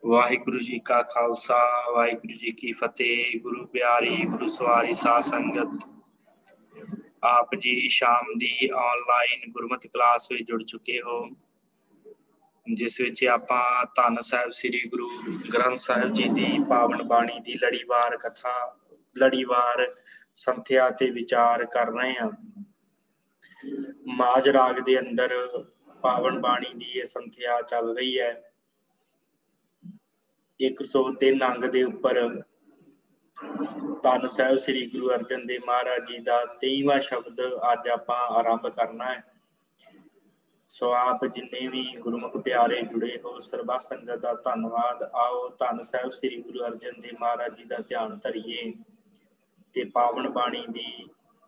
वाहिगुरु जी का खालसा वाहिगुरु जी की फतेह। गुरु प्यारी गुरु सवारी साध संगत, आप जी शाम दी ऑनलाइन गुरमत क्लास में जुड़ चुके हो, जिस विच आपां धन साहिब श्री गुरु ग्रंथ साहिब जी की पावन बाणी की लड़ीवार कथा, लड़ीवार संथ्या ते विचार कर रहे हैं। माज राग दे अंदर पावन बाणी की यह संथ्या चल रही है। 103 अंग दे उपर धन साहिब श्री गुरु अर्जन देव महाराज जी का 23वां शब्द अज आपां आरंभ करना है। सो आप जिन्ने भी गुरमुख प्यारे जुड़े हो सरबा संगत का धन्नवाद। आओ धन साहिब श्री गुरु अर्जन देव महाराज जी का ध्यान धरीए ते पावन बाणी की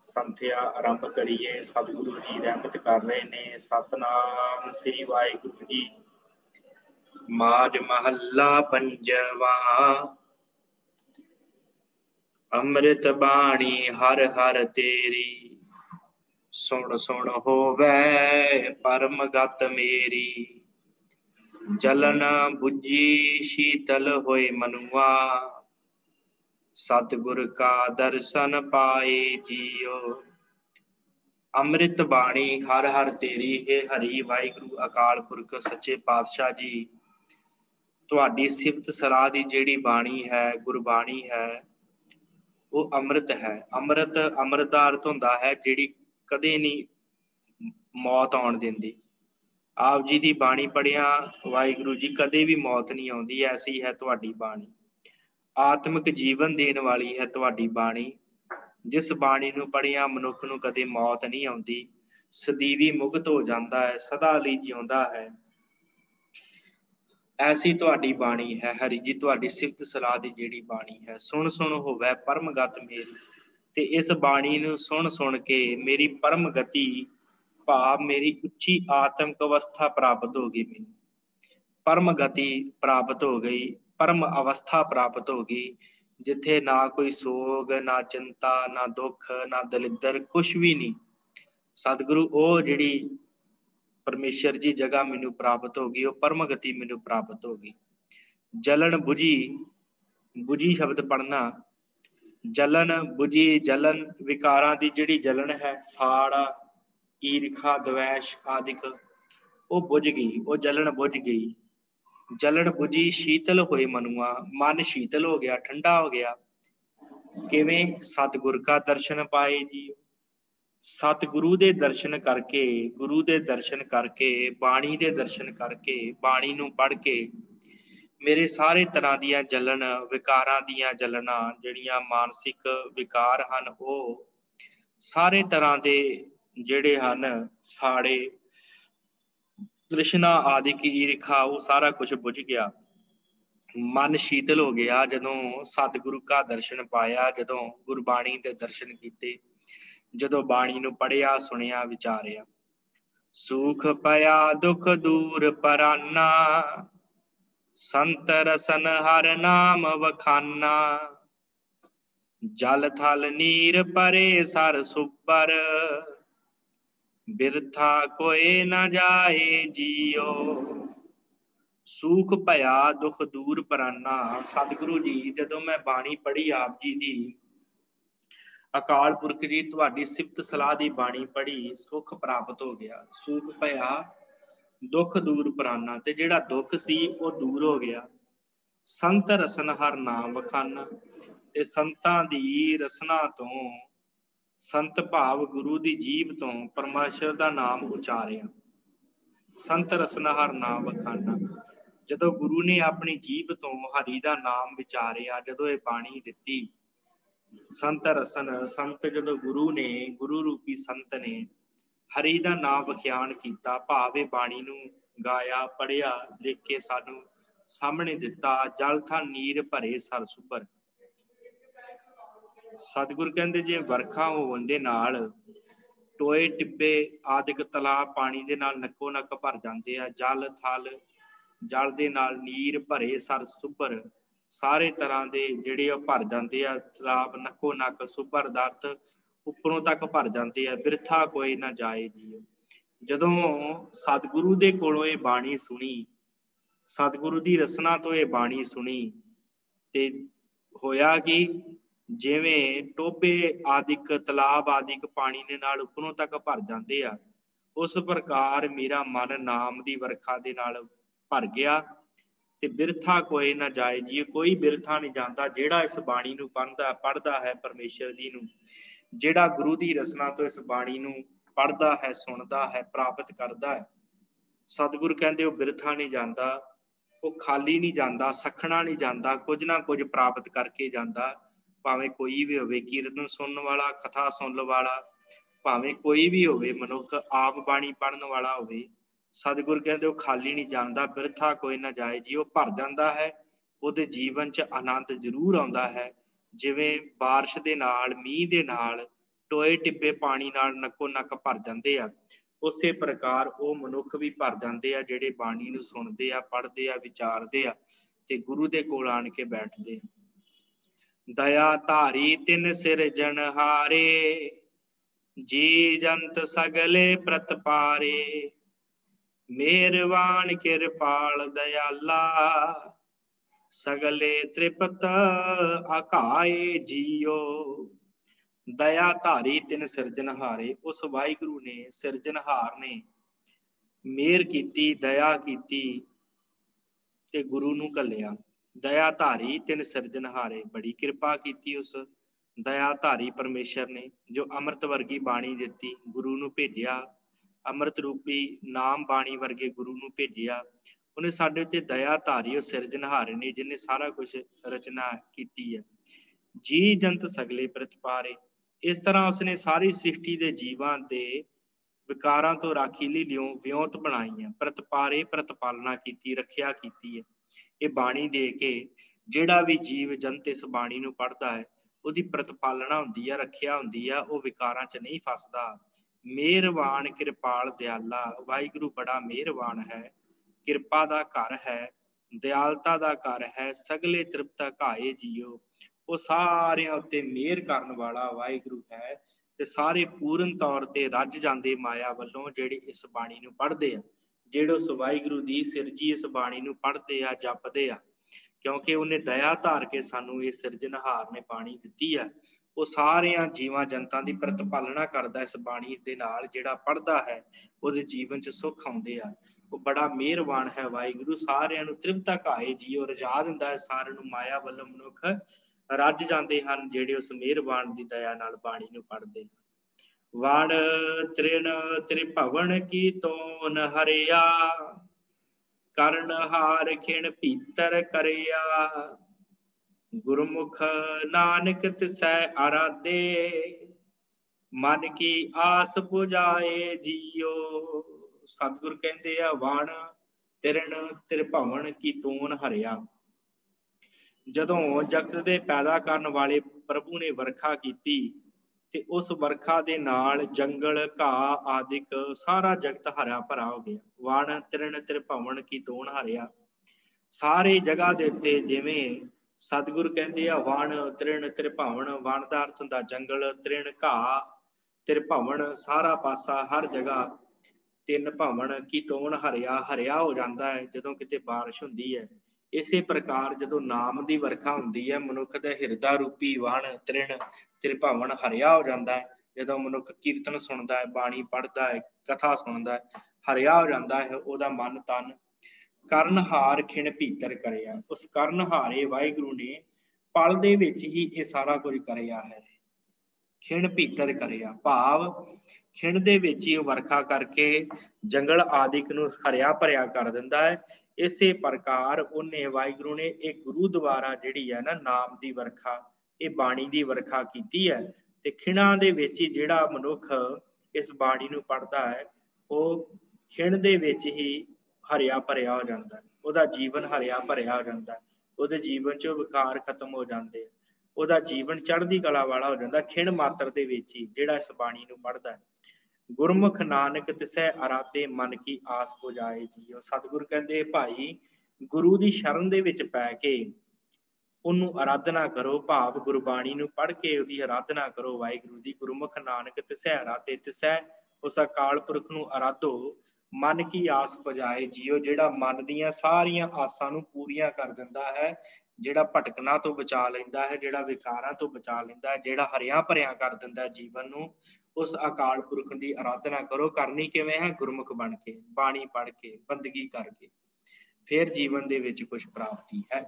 संथ्या आरंभ करिए। सतगुरु जी रहमत कर रहे ने। सतनाम श्री वाहिगुरु जी। माज महला पंजवा। अमृत बाणी हर हर तेरी, सुन सुन होवे परम गत मेरी। जलन बुझी शीतल होए मनुआ, सतगुर का दर्शन पाए जियो। अमृत बाणी हर हर तेरी। हे हरि वाहिगुरु अकाल पुरख सच्चे पातशाह जी, तुहाडी सिफत सलाह दी जेड़ी बाणी है, गुरबाणी है, वो अमृत है। अमृत अमृत दा अर्थ हुंदा है जेड़ी कदे नहीं मौत आउण दिंदी। आप जी की बाणी पढ़िया वाहिगुरु जी कदे भी मौत नहीं आउंदी। ऐसी है तुहाडी बाणी, आत्मिक जीवन देण वाली है तुहाडी बाणी। जिस बाणी नूं पढ़िया मनुख नूं कदे मौत नहीं आउंदी, सਦੀवी मुक्त हो जाता है, सदा लई जिउंदा है। ऐसी तुहाडी बाणी है हरि जी। तुहाडी सिफत सलाह दी जेड़ी बाणी है, सुन सुन होवे परम गत मेरी। ते इस बाणी नूं सुन सुन के मेरी परम गति भाव मेरी उच्ची आत्मिक अवस्था प्राप्त हो गई। मैनूं परम गति प्राप्त हो गई, परम अवस्था प्राप्त हो गई, जिथे ना कोई सोग, ना चिंता, ना दुख, ना दलिद्र, कुछ भी नहीं। सतगुरु ओ जिहड़ी परमेश्वर जी जगह मैनू प्राप्त हो गई, वो परम गति मैनू प्राप्त हो गई। जलन बुझी, बुझी शब्द पढ़ना, जलन बुझी, जलन विकारां दी जिहड़ी जलन है, साड़ा ईरखा द्वैश आदिक, वो बुझ गई, वो जलन बुझ गई। जलन बुझी शीतल होए मनुआ, मन शीतल हो गया, ठंडा हो गया। किवें? सतगुर का दर्शन पाए जी। सतगुरु दे दर्शन करके, गुरु दे दर्शन करके, बाणी दे दर्शन करके, बाणी नूं पढ़ के मेरे सारे तरह दियां जलन, विकारां दियां जलना, जिहड़ियां मानसिक विकार हन, वो सारे तरह दे जिहड़े हन साड़े तृष्णा आदि की ईर्खा, वो सारा कुछ बुझ गया। मन शीतल हो गया जदों सतगुरु का दर्शन पाया, जदों गुरबाणी दे दर्शन कीते, जदों बाणी नूं पढ़िया सुनिया विचारिया। सुख पया दुख दूर पराना, संत रसन हर नाम वखाना। जल थल नीर परे सर सुपर, बिरथा कोई न जाए जियो। सुख भया दुख दूर पराना। सतगुरु जी जदों मैं बाणी पढ़ी आप जी दी, अकाल पुरख जी तुहाडी सिफत सलाह दी बाणी पढ़ी, सुख प्राप्त हो गया। सुख भया दुख दूर पराना, ते जिहड़ा दुख सी वो दूर हो गया। संत रसन हर नाम वखाना, ते संतां दी रसना तो, संत भाव गुरु दी जीभ तो परमेश्वर दा नाम उचारिया। संत रसना हर नाम वखाना, जदों गुरु ने अपनी जीभ तो हरि दा नाम विचारिया, जदों ये बाणी दिती संत रसन, संत जदों गुरु ने, गुरु रूपी संत ने हरि दा नाम वखियान कीता, भावे बाणी नूं गाया, पढ़िया, लिख के सानू सामने दिता। जल था नीर भरे सर सुपर। सतगुरु कहंदे जे वरखा होण दे नाल टोए टिब्बे आदिक तलाब पानी दे नाल नक्को नक भर जाते हैं। जल थल, जल दे नाल नीर भरे सर सुपर, सारे तरह के जिहड़े भर जाते हैं। तलाब नक्को नक, सुपर दर्थ उपरों तक भर जाते हैं। बिरथा कोई ना जाए जी। जदों सतगुरु दे कोलों ये बाणी सुनी, सतगुरु की रसना तो ये बाणी सुनी ते होया कि जिवें टोबे आदिक तलाब आदिक पानी दे नाल उपरों तक भर जाते आ, उस प्रकार मेरा मन नाम की वर्खा दे नाल भर गया ते बिरथा कोई ना जाए जी। कोई बिरथा नहीं जाता जेड़ा इस बाणी नूं पढ़दा है परमेश्वर जी नूं, जेड़ा गुरु की रसना तो इस बाणी नूं पढ़दा है, सुनदा है, प्राप्त करदा है। सतगुरु कहंदे वो बिरथा नहीं जाता, वो खाली नहीं जाता, सखना नहीं जाता, कुछ ना कुछ प्राप्त करके जाता। भावें कोई भी होवे, कीर्तन सुनने वाला, कथा सुनने वाला, भावें कोई भी होवे मनुख, आप बाणी पढ़न वाला होवे, सतगुरु कहते वो खाली नहीं जाता, बिरथा कोई ना जाए जी। वो भर जाता है, ਉਹਦੇ जीवन च आनंद जरूर आता है। जिवें बारिश ਦੇ ਨਾਲ, ਮੀਂਹ ਦੇ ਨਾਲ, ਟੋਏ ਟਿੱਬੇ ਪਾਣੀ ਨਾਲ ਨੱਕੋ ਨੱਕ ਭਰ ਜਾਂਦੇ ਆ, ਉਸੇ ਪ੍ਰਕਾਰ ਉਹ ਮਨੁੱਖ ਵੀ ਭਰ ਜਾਂਦੇ ਆ ਜਿਹੜੇ ਬਾਣੀ ਨੂੰ ਸੁਣਦੇ ਆ, ਪੜ੍ਹਦੇ ਆ, ਵਿਚਾਰਦੇ ਆ ਤੇ ਗੁਰੂ ਦੇ ਕੋਲ ਆਣ ਕੇ ਬੈਠਦੇ ਆ। दया धारी तिन सिरजनहारे, जी जंत सगले प्रतपारे, मेहरबान किरपाल दयाला, सगले त्रिपत आकाए जियो। दया धारी तिन सिरजनहारे, उस वाहिगुरु ने, सिरजनहार ने मेहर कीती, दया कीती ते गुरु नूं घल्लिया। दया धारी तिन सिरजनहारे, बड़ी किरपा की उस दया धारी परमेश्वर ने, जो अमृत वर्गी बाणी दिती, गुरु नूं भेजिया, अमृत रूपी नाम बाणी वर्गे गुरु नूं भेजिया। उन्हें साडे ते दया धारी उस सिरजनहारे ने, जिन्हें सारा कुछ रचना की है। जी जंत सगले प्रतपारे, इस तरह उसने सारी सृष्टि के जीवां दे विकारां तो राखीली लियों विਉਂਤ बनाई है। प्रतपारे प्रतपालना की, रखिया की है। ये बाणी दे के ਜਿਹੜਾ भी जीव जंत इस बाणी नूं पढ़दा है, ਉਹਦੀ ਪ੍ਰਤਪਾਲਣਾ ਹੁੰਦੀ ਆ, ਰੱਖਿਆ ਹੁੰਦੀ ਆ, ਉਹ ਵਿਕਾਰਾਂ 'ਚ ਨਹੀਂ ਫਸਦਾ। ਮਿਹਰਬਾਨ ਕਿਰਪਾਲ ਦਿਆਲਾ, ਵਾਹਿਗੁਰੂ ਬੜਾ ਮਿਹਰਬਾਨ ਹੈ, ਕਿਰਪਾ ਦਾ ਘਰ ਹੈ, ਦਿਆਲਤਾ ਦਾ ਘਰ ਹੈ, ਸਗਲੇ ਤ੍ਰਿਪਤ ਘਾਏ ਜੀਓ। ਉਹ ਸਾਰਿਆਂ ਉੱਤੇ ਮਿਹਰ ਕਰਨ ਵਾਲਾ ਵਾਹਿਗੁਰੂ ਹੈ ਤੇ ਸਾਰੇ ਪੂਰਨ ਤੌਰ ਤੇ ਰੱਜ ਜਾਂਦੇ ਮਾਇਆ ਵੱਲੋਂ ਜਿਹੜੇ ਇਸ ਬਾਣੀ ਨੂੰ ਪੜ੍ਹਦੇ ਆ, ਜਿਹੜੇ ਉਸ ਵਾਹਿਗੁਰੂ ਦੀ ਸਿਰਜੀ ਇਸ ਬਾਣੀ ਨੂੰ ਪੜ੍ਹਦੇ ਆ, ਜਪਦੇ ਆ। क्योंकि उन्हें दया धार के सानू ये सिरजनहार ने बाणी दिती है। वो सारिया जीवां जनतां दी प्रतिपालना करदा इस बाणी दे नाल, जिहड़ा पढ़दा है उहदे जीवन च सुख आउंदे आ। वो बड़ा मेहरबान है वाहिगुरू, सारियां नूं तृप्त घाए जीओ, रजा दिंदा है सारियां नूं माया वल्लों मनुख रज जांदे हन जिहड़े उस मेहरबान दी दया नाल बाणी नूं पढ़दे। वण तृण त्रिभवन की तोन हरिया, करण हार खिण भीतर करिया, गुरमुख नानक तिसै आराधे, मन की आस बुझाए जियो। सतगुर कहते हैं वण तिरण त्रिभवन की तोन हरिया, जदों जगत दे पैदा करन वाले प्रभु ने वर्खा की ते उस वर्खा दे नाल जंगल घाह आदिक सारा जगत हरा भरा हो गया। वण तिरण त्रिभवन की तोन हरिया, सारे जगह दे उत्ते जिवें सतगुरु कहते हैं वण तिरण त्रिभवन, वण दा अर्थ हुंदा जंगल, तिरण घाह, त्रिभवन सारा पासा हर जगह, तिन भवन की तोन हरिया, हरिया हो जाता है जदों किते बारिश हुंदी है। इसे प्रकार जदों नाम की वर्खा हुंदी है, मनुख दे हिरदा रूपी वण तिरण त्रिभवन हरिया हो जाता है। जदों मनुख कीर्तन सुनता है, बाणी पढ़ता है, कथा सुनता है, हरिया हो जाता है उहदा मन तन। करनहार खिण भीतर करिया, उस करनहारे वाहिगुरू ने पल दे विच ही ये सारा कुछ करिया है। खिण भीतर करिया भाव खिण दे विच ही वर्खा करके जंगल आदिक नूं हरिया भरिया कर दिंदा है। इसे प्रकार उन्हें वाहिगुरू ने एक गुरु द्वारा जिहड़ी है ना नाम की वर्खा, ये बाणी की वर्खा की है। ते खिणा दे विच ही जिहड़ा मनुख इस बाणी नूं पढ़दा है, वो खिण दे विच ही हरिया भरिया हो जाता है, उहदा जीवन हरिया भरिया हो जाता है, उहदे जीवन च विकार खत्म हो जाते हैं, उहदा जीवन चढ़दी कला वाला हो जाता खिण मात्र दे विच ही जिहड़ा इस बाणी नूं पढ़दा है। गुरमुख नानक तिसै आराधे, मन की आस पुजाए जियो। सतगुर कहते भाई गुरु की शरण दे विच पै के उन्नू आराधना करो, भाव गुरबाणी नूं पढ़ के उहदी आराधना करो वाहिगुरू दी। गुरमुख नानक तिसै आराधे, तिसै उस अकाल पुरख नूं आराधो, मन की आस पुजाए जियो, जिहड़ा मन दीयां सारियां आसां नूं पूरीआं कर दिंदा है, जिहड़ा भटकना तो बचा लैंदा है, जिहड़ा विकारां तो बचा लैंदा है, जिहड़ा हरिया भरिया कर दिंदा है जीवन नूं, उस अकाल पुरख की आराधना करो। करनी किवें है? गुरमुख बन के, बाणी पढ़ के, बंदगी करके, फिर जीवन दे विच कुछ प्राप्ति है।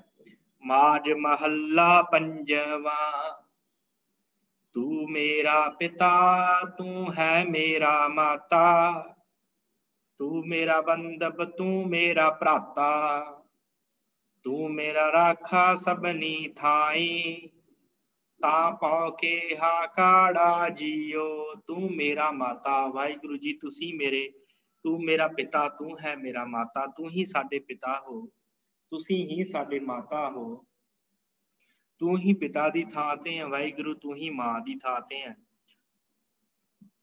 माज महला पंजवा, तू मेरा पिता तू है मेरा माता, तू मेरा बंधप तू मेरा भ्राता, तू मेरा राखा सबनी थाई, ता पाओ के हाकाड़ा जियो, तू मेरा माता। वाहिगुरु जी तुसी मेरे, तू मेरा पिता, तू है मेरा माता, तू ही साडे पिता हो, तुसी ही साडे माता हो, तू ही पिता दी थां ते है वाहिगुरु, तू ही मां दी थां ते है।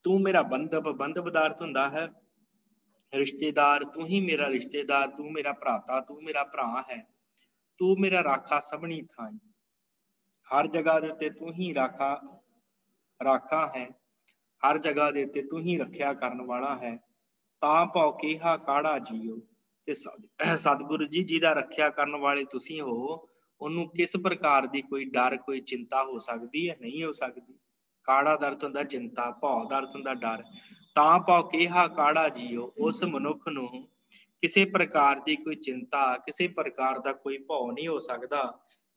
तू मेरा बंधप, बंधप दा अर्थ हुंदा है रिश्तेदार, तू ही मेरा रिश्तेदार, तू मेरा भ्राता, तू मेरा भरा है, तू मेरा राखा सबनी थाई, हर जगह दे उत्ते तू ही राखा राखा है, हर जगह दे उत्ते तू ही रखिया करन वाला है। तां पाओ केहा काड़ा जियो, ते सतगुरु जी जिहदा रखिया करन वाले तुसी हो, ਉਹਨੂੰ किस प्रकार की कोई डर कोई चिंता हो सकती है? नहीं हो सकती। काड़ा दा अर्थ हुंदा चिंता, भौ दा अर्थ हुंदा डर। तां पाओ केहा काड़ा जियो, उस मनुख नूं किसी प्रकार की कोई चिंता, किसी प्रकार का कोई भौ नहीं हो सकता,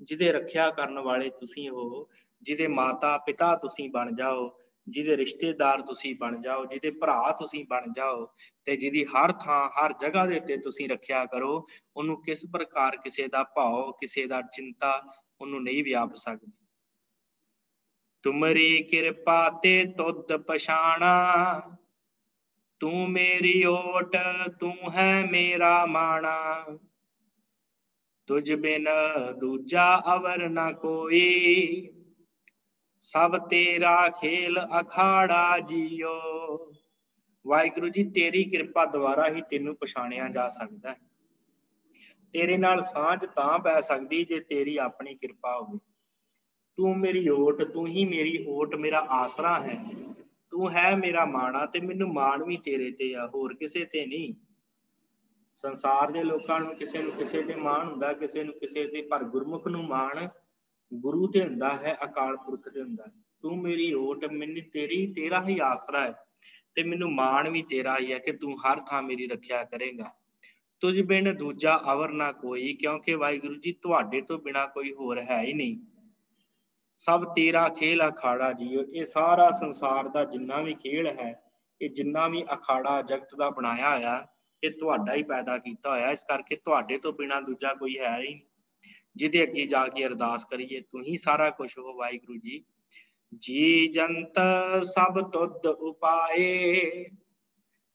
जिहदे रखिया करन वाले तुसी हो, जिहदे माता पिता तुसी बन जाओ, जिहदे रिश्तेदार तुसी बन जाओ, जिहदे भरा तुसी बन जाओ, ते जिहदी हर थां हर जगह दे उत्ते तुसी रखिया करो, ਉਹਨੂੰ किस प्रकार किसी का भाव किसी का चिंता ਉਹਨੂੰ नहीं व्याप सकती। तुमरी कृपा ते तुद पछाणा, तू मेरी ओट तू है मेरा माणा, तुझ बिन दूजा अवर न कोई, सब तेरा खेल अखाड़ा जियो। वाहिगुरु जी तेरी कृपा द्वारा ही तेनू पछाणिया जा सकता है। तेरे नाल सांझ तां पै सकदी जे तेरी अपनी कृपा होवे। तू मेरी ओट, तू ही मेरी ओट, मेरा आसरा है, तू है मेरा माणा, ते मैनू माण भी तेरे ते आ, होर किसे ते नहीं। संसार दे लोकां नूं किसे नूं किसे ते माण हुंदा, किसे नूं किसे ते, पर गुरमुख नूं माण गुरु ते हुंदा है, अकाल पुरख ते हुंदा है। तू मेरी ओट, मैनू तेरा ही आसरा है, ते मैनू माण भी तेरा ही है कि तू हर थां मेरी रखिया करेगा। तुझ बिन दूजा अवर ना कोई, क्योंकि वाहिगुरु जी तुहाडे तो बिना कोई होर है ही नहीं। सब तेरा खेल अखाड़ा जियो, ये सारा संसार का जिन्ना भी खेल है, ये जिन्ना भी अखाड़ा जगत का बनाया होया, ये तुहाडा ही पैदा किया होया, इस करके तुहाडे तो बिना दूजा कोई है ही नहीं जिहदे अगे जाके अरदास करिए। तू ही सारा कुछ हो वाहिगुरु जी। जी जंत सब तुद उपाए,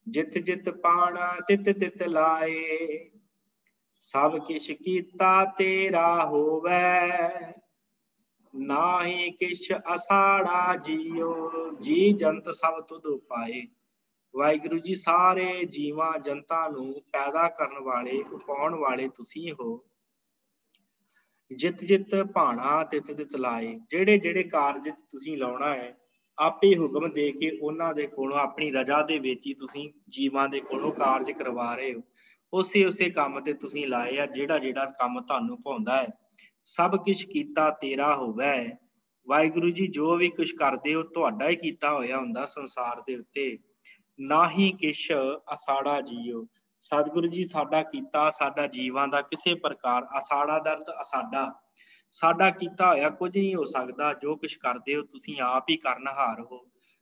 जित जित पाना तित तित लाए, सब किश कीता तेरा होवै, नाहि किश असाड़ा जियो। जी जंत सब तुद उपाए, वाहिगुरु जी सारे जीवां जंतां नूं पैदा करन वाले उपाउण वाले तुसी हो। जित जित भाणा तित तित लाए, ਜਿਹੜੇ ਜਿਹੜੇ ਕਾਰਜ ਤੁਸੀਂ ਲਾਉਣਾ ਹੈ ਆਪੇ ਹੁਕਮ ਦੇ ਕੇ ਉਹਨਾਂ ਦੇ ਕੋਲੋਂ ਆਪਣੀ ਰਜ਼ਾ ਦੇ ਵਿੱਚ ਹੀ ਤੁਸੀਂ ਜੀਵਾਂ ਦੇ ਕੋਲੋਂ ਕਾਰਜ ਕਰਵਾ ਰਹੇ ਹੋ। ਉਸੇ ਉਸੇ ਕੰਮ ਤੇ ਤੁਸੀਂ ਲਾਏ ਆ ਜਿਹੜਾ ਜਿਹੜਾ ਕੰਮ ਤੁਹਾਨੂੰ ਭਾਉਂਦਾ ਹੈ। ਸਭ ਕੁਛ ਕੀਤਾ ਤੇਰਾ ਹੋਵੇ। ਵਾਹਿਗੁਰੂ ਜੀ ਜੋ ਵੀ ਕੁਛ ਕਰਦੇ ਹੋ ਤੁਹਾਡਾ ਹੀ ਕੀਤਾ ਹੋਇਆ ਹੁੰਦਾ ਸੰਸਾਰ ਦੇ ਉੱਤੇ। ਨਾ ਹੀ ਕਿਛ ਅਸਾੜਾ ਜੀਓ। सतगुरु जी साडा कीता साडा जीवां दा किसी प्रकार असाड़ा दा अर्थ असाडा साडा कीता होया कुछ नहीं हो सकता। जो कुछ करदे हो तुसीं आप ही करनहार हो।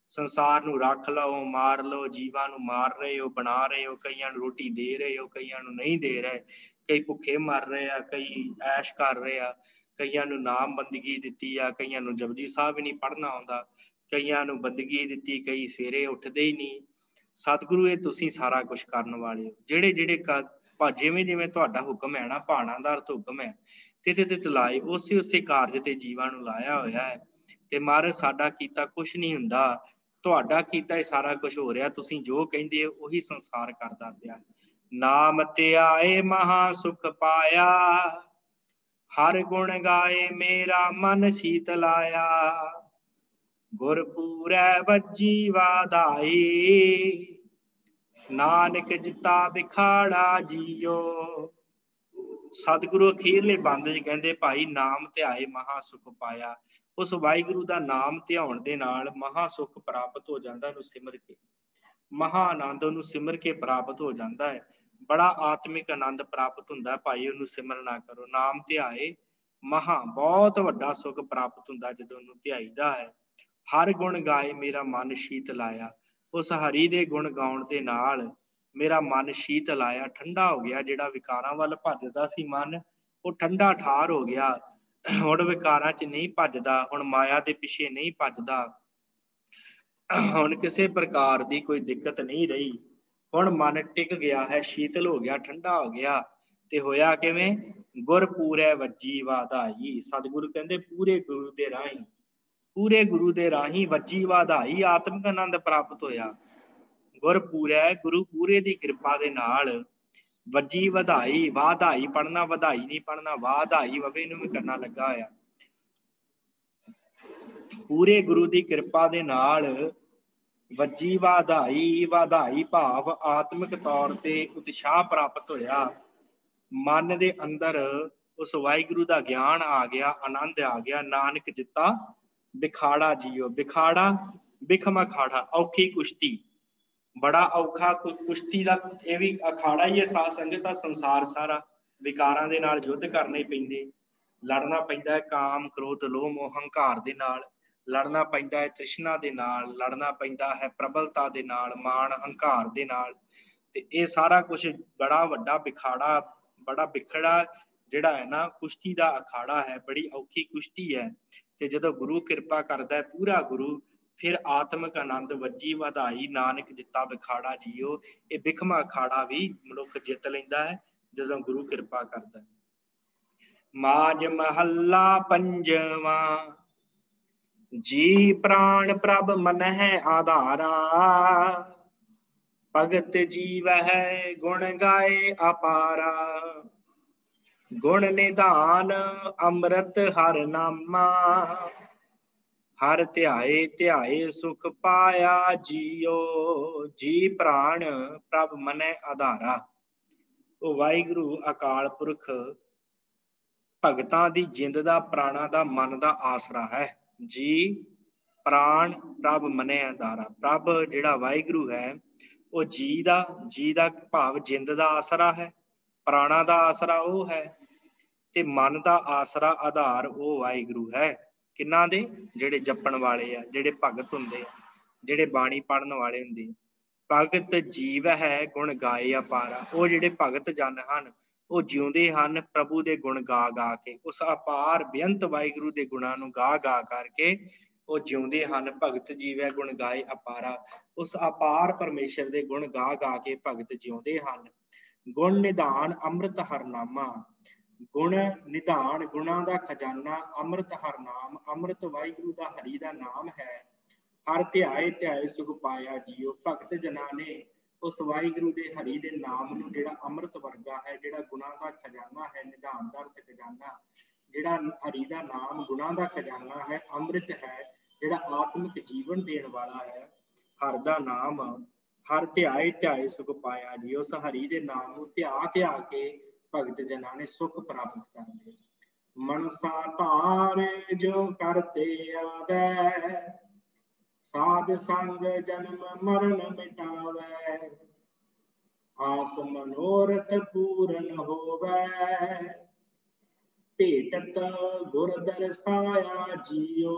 संसार नूं रख लो मार लो, जीवां नूं मार रहे हो बना रहे हो, कईयां नूं रोटी दे रहे हो कईयां नूं नहीं दे रहे, कई भुखे मर रहे आ, कई ऐश कर रहे आ, कईयां नूं नाम बंदगी दित्ती आ, कईयां नूं जपजी साहब भी नहीं पढ़ना आउंदा, कईयां नूं बंदगी दित्ती, कई सवेरे उठदे ही नहीं। सतगुरु ये तुसीं सारा कुछ करन वाले हो। ਜਿਹੜੇ ਜਿਹੜੇ ਜਿਵੇਂ ਜਿਵੇਂ ਤੁਹਾਡਾ ਹੁਕਮ ਹੈ ਨਾ, ਭਾਣਾ ਦਾ ਅਰਥ ਹੁਕਮ ਹੈ, ਤਿਤੇ ਤਿਤ ਲਾਏ ਉਸੇ ਉਸੇ ਕਾਰਜ ਤੇ ਜੀਵਾਂ ਨੂੰ ਲਾਇਆ ਹੋਇਆ ਹੈ। ਤੇ ਮਹਾਰਾਜ ਸਾਡਾ ਕੀਤਾ ਕੁਛ ਨਹੀਂ ਹੁੰਦਾ, ਤੁਹਾਡਾ ਕੀਤਾ ਇਹ ਸਾਰਾ ਕੁਝ ਹੋ ਰਿਹਾ। ਤੁਸੀਂ ਜੋ ਕਹਿੰਦੇ ਹੋ ਉਹੀ ਸੰਸਾਰ ਕਰਦਾ ਪਿਆ। ਨਾਮ ਧਿਆਏ ਮਹਾ ਸੁਖ ਪਾਇਆ, ਹਰ ਗੁਣ ਗਾਏ ਮੇਰਾ ਮਨ ਸੀਤ ਲਾਇਆ, ਗੁਰਪੂਰੈ ਵੱਜੀ ਵਾਧਾਈ, ਨਾਨਕ ਜਿੱਤਾ ਬਿਖਾੜਾ ਜੀਓ। ਸਤਿਗੁਰੂ ਅਖੀਰਲੇ ਬੰਦ ਚ ਕਹਿੰਦੇ ਭਾਈ ਨਾਮ ਧਿਆਏ ਮਹਾ ਸੁਖ ਪਾਇਆ। ਉਸ ਵਾਹਿਗੁਰੂ ਦਾ ਨਾਮ ਧਿਆਉਣ ਦੇ ਨਾਲ ਮਹਾ ਸੁਖ ਪ੍ਰਾਪਤ ਹੋ ਜਾਂਦਾ। ਉਹਨੂੰ ਸਿਮਰ ਕੇ ਮਹਾ ਆਨੰਦ ਉਹਨੂੰ ਸਿਮਰ ਕੇ ਪ੍ਰਾਪਤ ਹੋ ਜਾਂਦਾ ਹੈ। ਬੜਾ ਆਤਮਿਕ ਆਨੰਦ ਪ੍ਰਾਪਤ ਹੁੰਦਾ ਭਾਈ ਉਹਨੂੰ ਸਿਮਰਨਾ ਕਰੋ। ਨਾਮ ਧਿਆਏ ਮਹਾ ਬਹੁਤ ਵੱਡਾ ਸੁਖ ਪ੍ਰਾਪਤ ਹੁੰਦਾ ਜਦੋਂ ਉਹਨੂੰ ਧਿਆਈਦਾ ਹੈ। ਹਰ ਗੁਣ ਗਾਏ ਮੇਰਾ ਮਨ ਸ਼ੀਤ ਲਾਇਆ। ਉਸ ਹਰੀ ਦੇ ਗੁਣ ਗਾਉਣ ਦੇ ਨਾਲ ਮੇਰਾ ਮਨ ਸ਼ੀਤਲ ਆਇਆ, ਠੰਡਾ ਹੋ ਗਿਆ। ਜਿਹੜਾ ਵਿਕਾਰਾਂ ਵੱਲ ਭੱਜਦਾ ਸੀ ਮਨ, ਉਹ ਠੰਡਾ ਠਾਰ ਹੋ ਗਿਆ। ਹੁਣ ਵਿਕਾਰਾਂ 'ਚ ਨਹੀਂ ਭੱਜਦਾ, ਹੁਣ ਮਾਇਆ ਦੇ ਪਿੱਛੇ ਨਹੀਂ ਭੱਜਦਾ, ਹੁਣ ਕਿਸੇ ਪ੍ਰਕਾਰ ਦੀ ਕੋਈ ਦਿੱਕਤ ਨਹੀਂ ਰਹੀ। ਹੁਣ ਮਨ ਟਿਕ ਗਿਆ ਹੈ, ਸ਼ੀਤਲ ਹੋ ਗਿਆ, ਠੰਡਾ ਹੋ ਗਿਆ। ਤੇ ਹੋਇਆ ਕਿਵੇਂ? ਗੁਰ ਪੂਰੈ ਵੱਜੀ ਵਾਧਾਈ। ਸਤਿਗੁਰੂ ਕਹਿੰਦੇ ਪੂਰੇ ਗੁਰੂ ਦੇ ਰਾਹੀਂ, ਪੂਰੇ ਗੁਰੂ ਦੇ ਰਾਹੀਂ ਵੱਜੀ ਵਾਧਾਈ, ਆਤਮਿਕ ਆਨੰਦ ਪ੍ਰਾਪਤ ਹੋਇਆ। ਗੁਰ ਪੂਰੈ, ਗੁਰੂ ਪੂਰੇ ਦੀ ਕਿਰਪਾ ਦੇ ਨਾਲ ਵੱਜੀ ਵਧਾਈ। ਵਾਧਾਈ ਪੜ੍ਹਨਾ, ਵਧਾਈ ਨਹੀਂ ਪੜ੍ਹਨਾ, ਵਾਧਾਈ ਵਵੇ ਨੂੰ ਵੀ ਕਰਨਾ ਲੱਗਾ ਹੋਇਆ। ਪੂਰੇ ਗੁਰੂ ਦੀ ਕਿਰਪਾ ਦੇ ਨਾਲ ਵੱਜੀ ਵਾਧਾਈ। ਵਾਧਾਈ ਭਾਵ ਆਤਮਿਕ ਤੌਰ ਤੇ ਉਤਸ਼ਾਹ ਪ੍ਰਾਪਤ ਹੋਇਆ। ਮਨ ਦੇ ਅੰਦਰ ਉਸ ਵਾਹਿਗੁਰੂ ਦਾ ਗਿਆਨ ਆ ਗਿਆ, ਆਨੰਦ ਆ ਗਿਆ। ਨਾਨਕ ਜਿੱਤਾ ਬਿਖਾੜਾ ਜੀਓ। ਬਿਖਾੜਾ, ਬਿਖਮ ਅਖਾੜਾ, ਔਖੀ ਕੁਸ਼ਤੀ, ਬੜਾ ਔਖਾ ਕੁਸ਼ਤੀ ਦਾ ਇਹ ਵੀ ਅਖਾੜਾ ਹੀ ਹੈ। ਸਾਧ ਸੰਗਤ ਦਾ ਸੰਸਾਰ ਸਾਰਾ ਵਿਕਾਰਾਂ ਦੇ ਨਾਲ ਯੁੱਧ ਕਰਨੇ ਪੈਂਦੇ, ਲੜਨਾ ਪੈਂਦਾ ਹੈ। ਕਾਮ, ਕ੍ਰੋਧ, ਲੋਭ, ਮੋਹ, ਹੰਕਾਰ ਦੇ ਨਾਲ ਲੜਨਾ ਪੈਂਦਾ ਹੈ। ਤ੍ਰਿਸ਼ਨਾ ਦੇ ਨਾਲ ਲੜਨਾ ਪੈਂਦਾ ਹੈ। ਪ੍ਰਬਲਤਾ ਦੇ ਨਾਲ, ਮਾਣ ਹੰਕਾਰ ਦੇ ਨਾਲ। ਤੇ ਇਹ ਸਾਰਾ ਕੁਛ ਬੜਾ ਵੱਡਾ ਬਿਖਾੜਾ, ਬੜਾ ਬਿਖੜਾ ਜਿਹੜਾ ਹੈ ਨਾ, ਕੁਸ਼ਤੀ ਦਾ ਅਖਾੜਾ ਹੈ। ਬੜੀ ਔਖੀ ਕੁਸ਼ਤੀ ਹੈ। ਤੇ ਜਦੋਂ ਗੁਰੂ ਕਿਰਪਾ ਕਰਦਾ ਹੈ, ਪੂਰਾ ਗੁਰੂ, ਫਿਰ ਆਤਮਿਕ ਆਨੰਦ ਵੱਜੀ ਵਧਾਈ। ਨਾਨਕ ਜਿੱਤਾ ਬਿਖਾੜਾ ਜੀਓ। ਇਹ ਬਿਖਮਾ ਅਖਾੜਾ ਵੀ ਮਨੁੱਖ ਜਿੱਤ ਲੈਂਦਾ ਹੈ ਜਦੋਂ ਗੁਰੂ ਕਿਰਪਾ ਕਰਦਾ। ਮਾਝ ਮਹੱਲਾ ਪੰਜਵਾਂ। ਜੀ ਪ੍ਰਾਣ ਪ੍ਰਭ ਮਨਹਿ ਆਧਾਰਾ। ਭਗਤ ਜੀਵਹਿ ਗੁਣ ਗਾਏ ਅਪਾਰਾ। ਗੁਣ ਨਿਧਾਨ ਅੰਮ੍ਰਿਤ ਹਰਿ ਨਾਮਾ। ਹਰ ਧਿਆਏ ਧਿਆਏ ਸੁਖ ਪਾਇਆ ਜੀਓ। ਜੀ ਪ੍ਰਾਣ ਪ੍ਰਭ ਮਨੈ ਆਧਾਰਾ। ਉਹ ਵਾਹਿਗੁਰੂ ਅਕਾਲ ਪੁਰਖ ਭਗਤਾਂ ਦੀ ਜਿੰਦ ਦਾ, ਪ੍ਰਾਣਾ ਦਾ, ਮਨ ਦਾ ਆਸਰਾ ਹੈ। ਜੀ ਪ੍ਰਾਣ ਪ੍ਰਭ ਮਨੈ ਆਧਾਰਾ। ਪ੍ਰਭ ਜਿਹੜਾ ਵਾਹਿਗੁਰੂ ਹੈ, ਉਹ ਜੀ ਦਾ ਭਾਵ ਜਿੰਦ ਦਾ ਆਸਰਾ ਹੈ। ਪ੍ਰਾਣਾ ਦਾ ਆਸਰਾ ਉਹ ਹੈ, ਤੇ ਮਨ ਦਾ ਆਸਰਾ, ਆਧਾਰ ਉਹ ਵਾਹਿਗੁਰੂ ਹੈ। ਕਿਹਨਾਂ ਦੇ? ਜਿਹੜੇ ਜਪਣ ਵਾਲੇ ਆ, ਜਿਹੜੇ ਭਗਤ ਹੁੰਦੇ ਆ, ਜਿਹੜੇ ਬਾਣੀ ਪੜ੍ਹਨ ਵਾਲੇ ਹੁੰਦੇ। ਭਗਤ ਜੀਵ ਹੈ ਗੁਣ ਗਾਏ ਅਪਾਰਾ। ਉਹ ਜਿਹੜੇ ਭਗਤ ਜਨ ਹਨ, ਉਹ ਜਿਉਂਦੇ ਹਨ ਪ੍ਰਭੂ ਦੇ ਗੁਣ ਗਾ ਗਾ ਕੇ। ਉਸ ਅਪਾਰ ਬੇਅੰਤ ਵਾਹਿਗੁਰੂ ਦੇ ਗੁਣਾਂ ਨੂੰ ਗਾ ਗਾ ਕਰਕੇ ਉਹ ਜਿਉਂਦੇ ਹਨ। ਭਗਤ ਜੀਵੈ ਗੁਣ ਗਾਏ ਅਪਾਰਾ। ਉਸ ਅਪਾਰ ਪਰਮੇਸ਼ਰ ਦੇ ਗੁਣ ਗਾ ਗਾ ਕੇ ਭਗਤ ਜਿਉਂਦੇ ਹਨ। ਗੁਣ ਨਿਧਾਨ ਅੰਮ੍ਰਿਤ ਹਰਨਾਮਾ। ਗੁਣ ਨਿਧਾਨ, ਗੁਣਾਂ ਦਾ ਖਜ਼ਾਨਾ, ਅੰਮ੍ਰਿਤ ਹਰ ਨਾਮ। ਅੰਮ੍ਰਿਤ ਵਾਹਿਗੁਰੂ ਦਾ, ਹਰੀ ਦਾ ਨਾਮ ਹੈ। ਹਰ ਧਿਆਏ ਧਿਆਏ ਸੁਖ ਪਾਇਆ ਜੀਓ। ਭਗਤ ਜਨਾਂ ਨੇ ਉਸ ਵਾਹਿਗੁਰੂ ਦੇ, ਹਰੀ ਦੇ ਨਾਮ ਨੂੰ, ਜਿਹੜਾ ਅੰਮ੍ਰਿਤ ਵਰਗਾ ਹੈ, ਜਿਹੜਾ ਗੁਣਾਂ ਦਾ ਖਜ਼ਾਨਾ ਹੈ, ਨਿਧਾਨ ਦਾ ਅਰਥ ਖਜ਼ਾਨਾ, ਜਿਹੜਾ ਹਰੀ ਦਾ ਨਾਮ ਗੁਣਾਂ ਦਾ ਖਜ਼ਾਨਾ ਹੈ, ਅੰਮ੍ਰਿਤ ਹੈ, ਜਿਹੜਾ ਆਤਮਿਕ ਜੀਵਨ ਦੇਣ ਵਾਲਾ ਹੈ। ਹਰ ਦਾ ਨਾਮ, ਹਰ ਧਿਆਏ ਧਿਆਏ ਸੁਖ ਪਾਇਆ ਜੀ। ਉਸ ਹਰੀ ਦੇ ਨਾਮ ਨੂੰ ਧਿਆ ਧਿਆ ਕੇ ਭਗਤ ਜਨਾਂ ਨੇ ਸੁਖ ਪ੍ਰਾਪਤ ਕਰਦੇ। ਮਨਸਾ ਧਾਰੇ ਜੋ ਕਰਤੇ ਆਵੈ। ਸਾਧ ਸੰਗ ਜਨਮ ਮਰਨ ਮਿਟਾਵੈ। ਆਸ ਮਨੋਰਥ ਪੂਰਨ ਹੋਵੈ। ਭੇਟਤ ਗੁਰ ਦਰਸਾਇਆ ਜੀਓ।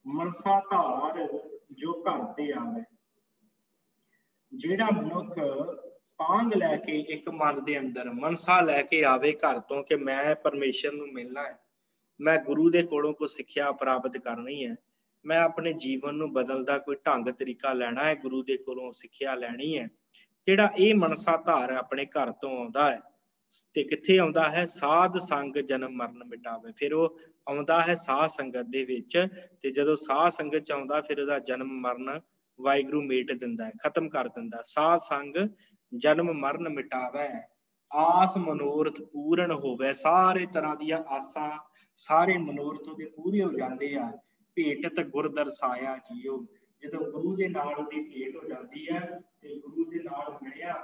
ਮਨਸਾ ਧਾਰ ਜੋ ਘਰ ਤੇ ਆਵੇ। ਜਿਹੜਾ ਮਨੁੱਖ ਪਾਂਗ ਲੈ ਕੇ ਇੱਕ ਮਨ ਦੇ ਅੰਦਰ ਮਨਸਾ ਲੈ ਕੇ ਆਵੇ ਘਰ ਤੋਂ, ਕਿ ਮੈਂ ਪਰਮੇਸ਼ਰ ਨੂੰ ਮਿਲਣਾ ਹੈ, ਮੈਂ ਗੁਰੂ ਦੇ ਕੋਲੋਂ ਕੋਈ ਸਿੱਖਿਆ ਪ੍ਰਾਪਤ ਕਰਨੀ ਹੈ, ਮੈਂ ਆਪਣੇ ਜੀਵਨ ਨੂੰ ਬਦਲਦਾ ਕੋਈ ਢੰਗ ਤਰੀਕਾ ਲੈਣਾ ਹੈ, ਗੁਰੂ ਦੇ ਕੋਲੋਂ ਸਿੱਖਿਆ ਲੈਣੀ ਹੈ। ਜਿਹੜਾ ਇਹ ਮਨਸਾ ਧਾਰ ਆਪਣੇ ਘਰ ਤੋਂ ਆਉਂਦਾ ਹੈ, ਤੇ ਕਿੱਥੇ ਆਉਂਦਾ ਹੈ? ਸਾਧ ਸੰਗ ਜਨਮ ਮਰਨ ਮਿਟਾਵੇ। ਫਿਰ ਉਹ ਆਉਂਦਾ ਹੈ ਸਾਧ ਸੰਗਤ ਦੇ ਵਿੱਚ, ਤੇ ਜਦੋਂ ਸਾਧ ਸੰਗਤ ਚ ਆਉਂਦਾ, ਫਿਰ ਉਹਦਾ ਜਨਮ ਮਰਨ ਵਾਹਿਗੁਰੂ ਮੇਟ ਦਿੰਦਾ ਹੈ, ਖਤਮ ਕਰ ਦਿੰਦਾ। ਸਾਧ ਸੰਗ ਜਨਮ ਮਰਨ ਮਿਟਾਵੇ। ਆਸ ਮਨੋਰਥ ਪੂਰਨ ਹੋਵੇ। ਸਾਰੇ ਤਰ੍ਹਾਂ ਦੀਆਂ ਆਸਾਂ, ਸਾਰੇ ਮਨੋਰਥ ਉਹਦੇ ਪੂਰੇ ਹੋ ਜਾਂਦੇ ਆ। ਭੇਟਤ ਗੁਰ ਦਰਸਾਇਆ ਜੀਓ। ਜਦੋਂ ਗੁਰੂ ਦੇ ਨਾਲ ਉਹਦੀ ਭੇਟ ਹੋ ਜਾਂਦੀ ਹੈ ਤੇ ਗੁਰੂ ਦੇ ਨਾਲ ਮਿਲਿਆ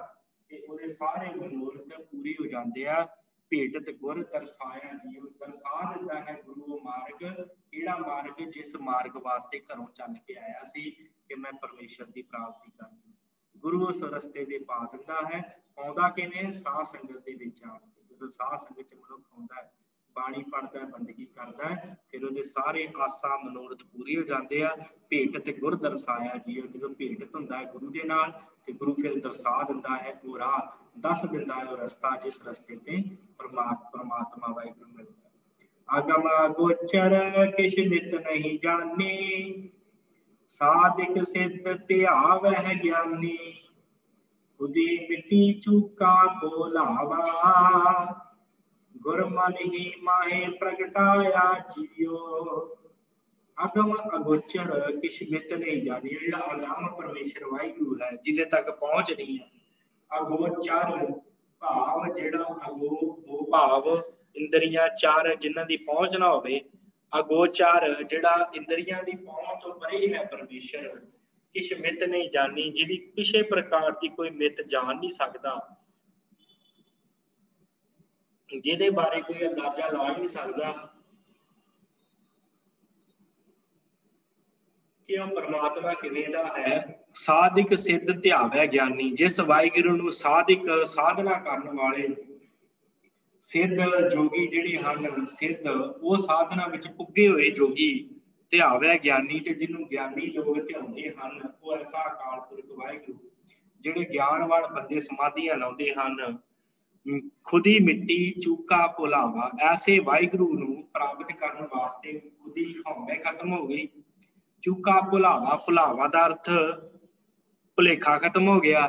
ਤੇ ਉਹਦੇ ਸਾਰੇ ਮਨੋਰਥ ਪੂਰੇ ਹੋ ਜਾਂਦੇ ਆ। ਭੇਟ ਤੇ ਗੁਰ ਦਰਸਾਇਆ ਜੀ, ਉਹ ਦਰਸਾ ਦਿੰਦਾ ਹੈ ਗੁਰੂ ਉਹ ਮਾਰਗ, ਕਿਹੜਾ ਮਾਰਗ, ਜਿਸ ਮਾਰਗ ਵਾਸਤੇ ਘਰੋਂ ਚੱਲ ਕੇ ਆਇਆ ਸੀ ਕਿ ਮੈਂ ਪਰਮੇਸ਼ਰ ਦੀ ਪ੍ਰਾਪਤੀ ਕਰਨੀ। ਗੁਰੂ ਉਸ ਰਸਤੇ ਤੇ ਪਾ ਦਿੰਦਾ ਹੈ। ਆਉਂਦਾ ਕਿਵੇਂ? ਸਾਧ ਸੰਗਤ ਦੇ ਵਿੱਚ ਆ ਕੇ। ਜਦੋਂ ਸਾਧ ਸੰਗਤ ਚ ਮਨੁੱਖ ਆਉਂਦਾ ਹੈ, ਬਾਣੀ ਪੜ੍ਹਦਾ, ਬੰਦਗੀ ਕਰਦਾ ਹੈ, ਫਿਰ ਉਹਦੇ ਸਾਰੇ ਆਸਾਂ ਮਨੋਰਥ ਪੂਰੇ ਹੋ ਜਾਂਦੇ ਆ। ਭੇਟ ਤੇ ਗੁਰ ਦਰਸਾਇਆ ਜੀ, ਜਦੋਂ ਭੇਟ ਹੁੰਦਾ ਹੈ ਗੁਰੂ ਦੇ ਨਾਲ ਤੇ ਗੁਰੂ ਫਿਰ ਦਰਸਾ ਦਿੰਦਾ ਹੈ ਉਹ ਰਾਹ, ਦੱਸ ਦਿੰਦਾ ਹੈ ਉਹ ਰਸਤਾ ਜਿਸ ਰਸਤੇ ਤੇ ਪਰਮਾਤਮਾ ਵਾਹਿਗੁਰੂ ਮਿਲਦਾ। ਅਗਮ ਅਗੋਚਰ ਕਿਛ ਨਿਤ ਨਹੀਂ ਜਾਣੀ, ਸਾਧਿਕ ਸਿੱਧ ਧਿਆਵਹਿ ਗਿਆਨੀ, ਖੁਦੀ ਮਿੱਟੀ ਚੂਕਾ ਭੁਲਾਵਾ, ਗੁਰ ਮਨ ਹੀ ਮਾਹੇ ਪ੍ਰਗਟਾਇਆ ਜੀਓ। ਅਗਮ ਅਗੋਚਰ ਕਿਛ ਮਿਤ ਨਹੀਂ ਜਾਣੀ, ਜਿਹੜਾ ਅਗਮ ਪਰਮੇਸ਼ਰ ਵਾਹਿਗੁਰੂ ਹੈ ਜਿਹਦੇ ਤੱਕ ਪਹੁੰਚ ਨਹੀਂ ਹੈ। ਅਗੋਚਰ ਭਾਵ ਜਿਹੜਾ ਉਹ ਭਾਵ ਇੰਦਰੀਆਂ ਚਾਰ ਜਿਨ੍ਹਾਂ ਦੀ ਪਹੁੰਚ ਨਾ ਹੋਵੇ। ਅਗੋਚਰ ਜਿਹੜਾ ਇੰਦਰੀਆਂ ਦੀ ਪਹੁੰਚ ਤੋਂ ਪਰੇ ਹੈ ਪਰਮੇਸ਼ਰ। ਕਿਛ ਮਿਤ ਨਹੀਂ ਜਾਣੀ, ਜਿਹਦੀ ਕਿਸੇ ਪ੍ਰਕਾਰ ਦੀ ਕੋਈ ਮਿਤ ਜਾਣ ਨਹੀਂ ਸਕਦਾ, ਜਿਹਦੇ ਬਾਰੇ ਕੋਈ ਅੰਦਾਜ਼ਾ ਲਾ ਨਹੀਂ ਸਕਦਾ ਕਿ ਉਹ ਪਰਮਾਤਮਾ ਕਿਵੇਂ ਦਾ ਹੈ। ਸਾਧਿਕ ਸਿੱਧ ਧਿਆਵੈ ਗਿਆਨੀ, ਜਿਸ ਵਾਹਿਗੁਰੂ ਨੂੰ ਸਾਧਿਕ ਸਾਧਨਾ ਕਰਨ ਵਾਲੇ ਸਿੱਧ ਜੋਗੀ ਜਿਹੜੇ ਹਨ, ਸਿੱਧ ਉਹ ਸਾਧਨਾ ਵਿੱਚ ਪੁੱਗੇ ਹੋਏ ਜੋਗੀ, ਧਿਆਵੈ ਗਿਆਨੀ, ਤੇ ਜਿਹਨੂੰ ਗਿਆਨੀ ਲੋਕ ਧਿਆਉਂਦੇ ਹਨ, ਉਹ ਐਸਾ ਅਕਾਲ ਪੁਰਖ ਵਾਹਿਗੁਰੂ ਜਿਹੜੇ ਗਿਆਨਵਾਨ ਬੰਦੇ ਸਮਾਧੀਆਂ ਲਾਉਂਦੇ ਹਨ। ਖੁਦੀ ਮਿੱਟੀ ਚੂਕਾ ਭੁਲਾਵਾ, ਐਸੇ ਵਾਹਿਗੁਰੂ ਨੂੰ ਪ੍ਰਾਪਤ ਕਰਨ ਵਾਸਤੇ ਖੁਦੀ ਹਉਮੈ ਖਤਮ ਹੋ ਗਈ। ਚੂਕਾ ਭੁਲਾਵਾ, ਭੁਲਾਵਾ ਦਾ ਅਰਥ ਭੁਲੇਖਾ ਖਤਮ ਹੋ ਗਿਆ।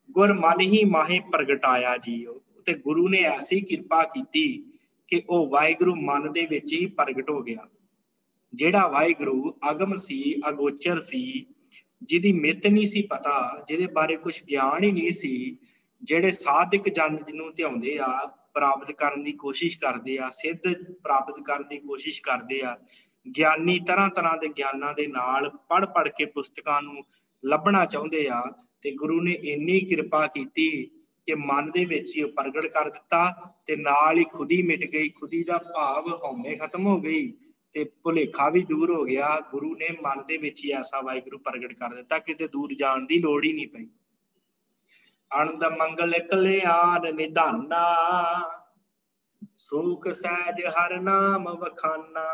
ਗੁਰ ਮਨ ਹੀ ਮਾਹੇ ਪ੍ਰਗਟਾਇਆ ਜੀਓ, ਤੇ ਗੁਰੂ ਨੇ ਐਸੀ ਕਿਰਪਾ ਕੀਤੀ ਕਿ ਉਹ ਵਾਹਿਗੁਰੂ ਮਨ ਦੇ ਵਿੱਚ ਹੀ ਪ੍ਰਗਟ ਹੋ ਗਿਆ। ਜਿਹੜਾ ਵਾਹਿਗੁਰੂ ਅਗਮ ਸੀ, ਅਗੋਚਰ ਸੀ, ਜਿਹਦੀ ਮਿੱਤ ਨਹੀਂ ਸੀ ਪਤਾ, ਜਿਹਦੇ ਬਾਰੇ ਕੁਛ ਗਿਆਨ ਹੀ ਨਹੀਂ ਸੀ, ਜਿਹੜੇ ਸਾਧਕ ਜਨ ਜਿਹਨੂੰ ਧਿਆਉਂਦੇ ਆ, ਪ੍ਰਾਪਤ ਕਰਨ ਦੀ ਕੋਸ਼ਿਸ਼ ਕਰਦੇ ਆ, ਸਿੱਧ ਪ੍ਰਾਪਤ ਕਰਨ ਦੀ ਕੋਸ਼ਿਸ਼ ਕਰਦੇ ਆ, ਗਿਆਨੀ ਤਰ੍ਹਾਂ ਤਰ੍ਹਾਂ ਦੇ ਗਿਆਨਾਂ ਦੇ ਨਾਲ ਪੜ੍ਹ ਕੇ ਪੁਸਤਕਾਂ ਨੂੰ ਲੱਭਣਾ ਚਾਹੁੰਦੇ ਆ, ਤੇ ਗੁਰੂ ਨੇ ਇੰਨੀ ਕਿਰਪਾ ਕੀਤੀ ਕਿ ਮਨ ਦੇ ਵਿੱਚ ਹੀ ਪ੍ਰਗਟ ਕਰ ਦਿੱਤਾ, ਤੇ ਨਾਲ ਹੀ ਖੁਦੀ ਮਿਟ ਗਈ। ਖੁਦੀ ਦਾ ਭਾਵ ਹਉਮੈ ਖਤਮ ਹੋ ਗਈ ਤੇ ਭੁਲੇਖਾ ਵੀ ਦੂਰ ਹੋ ਗਿਆ। ਗੁਰੂ ਨੇ ਮਨ ਦੇ ਵਿੱਚ ਹੀ ਐਸਾ ਵਾਹਿਗੁਰੂ ਪ੍ਰਗਟ ਕਰ ਦਿੱਤਾ, ਕਿਤੇ ਦੂਰ ਜਾਣ ਦੀ ਲੋੜ ਹੀ ਨਹੀਂ ਪਈ। ਆਨੰਦ ਮੰਗਲ ਕਲਿਆਣ ਨਿਧਾਨਾ, ਸੂਖ ਸਹਿਜ ਹਰ ਨਾਮ ਵਖਾਨਾ,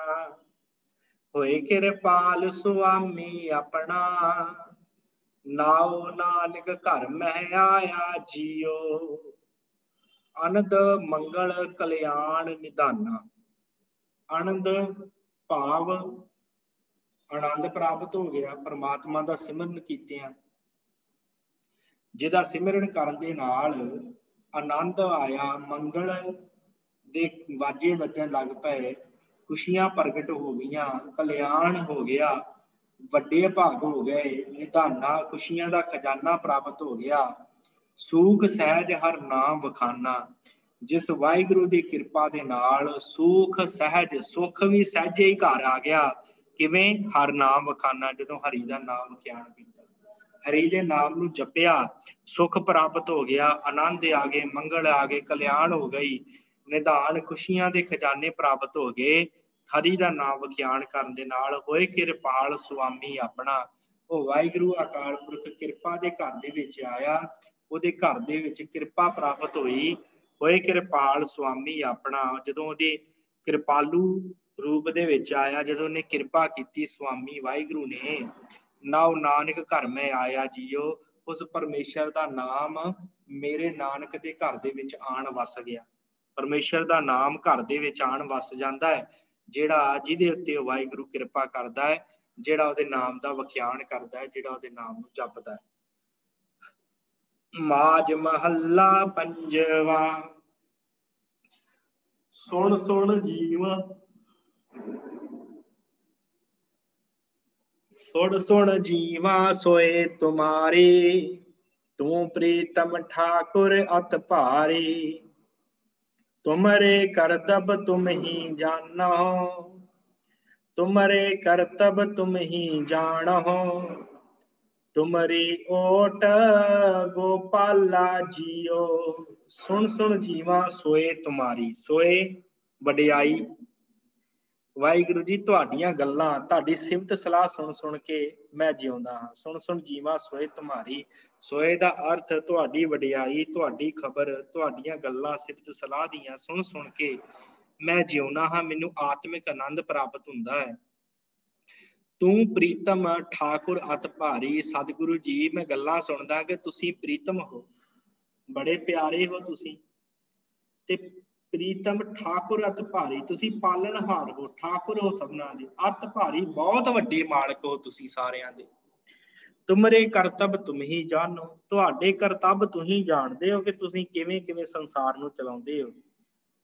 ਹੋਏ ਕਿਰਪਾਲ ਸੁਆਮੀ ਆਪਣਾ, ਨਾਉ ਨਾਨਕ ਘਰ ਮਹਿ ਆਇਆ ਜੀਓ। ਆਨੰਦ ਮੰਗਲ ਕਲਿਆਣ ਨਿਧਾਨਾ, ਆਨੰਦ ਭਾਵ ਆਨੰਦ ਪ੍ਰਾਪਤ ਹੋ ਗਿਆ, ਪਰਮਾਤਮਾ ਦਾ ਸਿਮਰਨ ਕੀਤਿਆਂ, ਜਿਹਦਾ ਸਿਮਰਨ ਕਰਨ ਦੇ ਨਾਲ ਆਨੰਦ ਆਇਆ, ਮੰਗਲ ਦੇ ਵਾਜੇ ਵੱਜਣ ਲੱਗ ਪਏ, ਖੁਸ਼ੀਆਂ ਪ੍ਰਗਟ ਹੋ ਗਈਆਂ, ਕਲਿਆਣ ਹੋ ਗਿਆ, ਵੱਡੇ ਭਾਗ ਹੋ ਗਏ, ਨਿਧਾਨਾ ਖੁਸ਼ੀਆਂ ਦਾ ਖਜ਼ਾਨਾ ਪ੍ਰਾਪਤ ਹੋ ਗਿਆ। ਸੂਖ ਸਹਿਜ ਹਰ ਨਾਮ ਵਖਾਨਾ, ਜਿਸ ਵਾਹਿਗੁਰੂ ਦੀ ਕਿਰਪਾ ਦੇ ਨਾਲ ਸੂਖ ਸਹਿਜ, ਸੁੱਖ ਵੀ ਸਹਿਜੇ ਹੀ ਘਰ ਆ ਗਿਆ। ਕਿਵੇਂ? ਹਰ ਨਾਮ ਵਖਾਨਾ, ਜਦੋਂ ਹਰੀ ਦਾ ਨਾਮ ਵਖਿਆਣ ਕੀਤਾ, ਹਰੀ ਦੇ ਨਾਮ ਨੂੰ ਜਪਿਆ, ਸੁੱਖ ਪ੍ਰਾਪਤ ਹੋ ਗਿਆ, ਆਨੰਦ ਆ ਗਏ, ਮੰਗਲ ਆ ਗਏ, ਕਲਿਆਣ ਹੋ ਗਈ, ਨਿਧਾਨ ਖੁਸ਼ੀਆਂ ਦੇ ਖਜ਼ਾਨੇ ਪ੍ਰਾਪਤ ਹੋ ਗਏ। ਹਰੀ ਦਾ ਨਾਮ ਵਖਿਆਣ ਕਰਨ ਦੇ ਨਾਲ ਹੋਏ ਕਿਰਪਾਲ ਸੁਆਮੀ ਆਪਣਾ, ਉਹ ਵਾਹਿਗੁਰੂ ਅਕਾਲ ਪੁਰਖ ਕਿਰਪਾ ਦੇ ਘਰ ਦੇ ਵਿੱਚ ਆਇਆ, ਉਹਦੇ ਘਰ ਦੇ ਵਿੱਚ ਕਿਰਪਾ ਪ੍ਰਾਪਤ ਹੋਈ। ਹੋਏ ਕਿਰਪਾਲ ਸੁਆਮੀ ਆਪਣਾ, ਜਦੋਂ ਉਹਦੇ ਕਿਰਪਾਲੂ ਰੂਪ ਦੇ ਵਿੱਚ ਆਇਆ, ਜਦੋਂ ਉਹਨੇ ਕਿਰਪਾ ਕੀਤੀ ਸੁਆਮੀ ਵਾਹਿਗੁਰੂ ਨੇ, ਨਾਉ ਨਾਨਕ ਘਰ ਮੈਂ ਆਇਆ ਜੀਓ, ਉਸ ਪਰਮੇਸ਼ਰ ਦਾ ਨਾਮ ਮੇਰੇ ਨਾਨਕ ਦੇ ਘਰ ਦੇ ਵਿੱਚ ਆਣ ਵਸ ਗਿਆ। ਪਰਮੇਸ਼ਰ ਦਾ ਨਾਮ ਘਰ ਦੇ ਵਿੱਚ ਆਣ ਵਸ ਜਾਂਦਾ ਹੈ, ਜਿਹੜਾ ਜਿਹਦੇ ਉੱਤੇ ਵਾਹਿਗੁਰੂ ਕਿਰਪਾ ਕਰਦਾ ਹੈ, ਜਿਹੜਾ ਉਹਦੇ ਨਾਮ ਦਾ ਵਖਿਆਣ ਕਰਦਾ ਹੈ, ਜਿਹੜਾ ਉਹਦੇ ਨਾਮ ਨੂੰ ਜਪਦਾ ਹੈ। ਮਾਝ ਮਹੱਲਾ ਪੰਜਵਾ। ਸੁਣ ਸੁਣ ਜੀਵਾ, ਸੁਣ ਸੁਣ ਜੀਵਾ ਸੋਏ ਤੁਮਾਰੇ, ਤੂੰ ਪ੍ਰੀਤਮ ਠਾकुर ਅਤ ਭਾਰੇ, ਤੁਮਰੇ ਕਰਤਬ ਤੁਮ ਹੀ ਜਾਨੋ, तुमरे करतब तुम ही जानो, तुमरी ओट गोपाला जियो। सुन सुन जीवा सोए तुम्हारी, सोए वडियाई। वाहिगुरु जी तुहाडियां गल्लां, तुहाडी सिफत सलाह सुन सुन के मैं जिउंदा हां। सुन सुन जीवा सोए तुम्हारी, सोए दा अर्थ तुहाडी वडियाई, तुहाडी खबर, तुहाडियां गल्लां सिफत सलाह दियां सुन सुन के मैं जिउंदा हां, मैनू आत्मिक आनंद प्राप्त हुंदा है। तू प्रीतम ठाकुर अत भारी। सतगुरु जी मैं गल्लां सुनदा कि तुसी प्रीतम हो, बड़े प्यारे हो तुसी, ते प्रीतम ठाकुर अत भारी, तुसी पालनहार हो, ठाकुर हो सबना दे, अत भारी बहुत वड्डे मालक हो तुसी सारियां दे। तुमरे करतब तुम ही जानो, तुहाडे करतब तुही जाणदे हो कि तुसी किवें किवें संसार नूं चलाउंदे हो।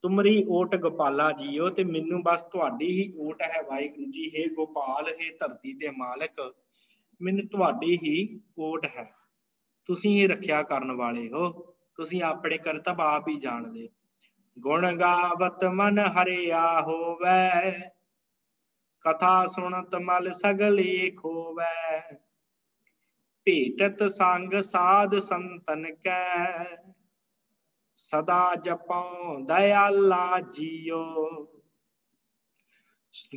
तुमरी ओट गोपाला जीओ, ते मैनू बस तुहाडी ही ओट है वाहिगुरु जी। हे गोपाल, हे धरती दे मालक, मैनू तुहाडी ही ओट है, तुसी ही रखिया करन वाले हो, तुसी अपने करतब आप ही जाणदे। गुण गावत मन हरिया होवै, कथा सुनत मल सगली खोवै। भेटत संग साध संतन कै, सदा जपौं दयाला जियो।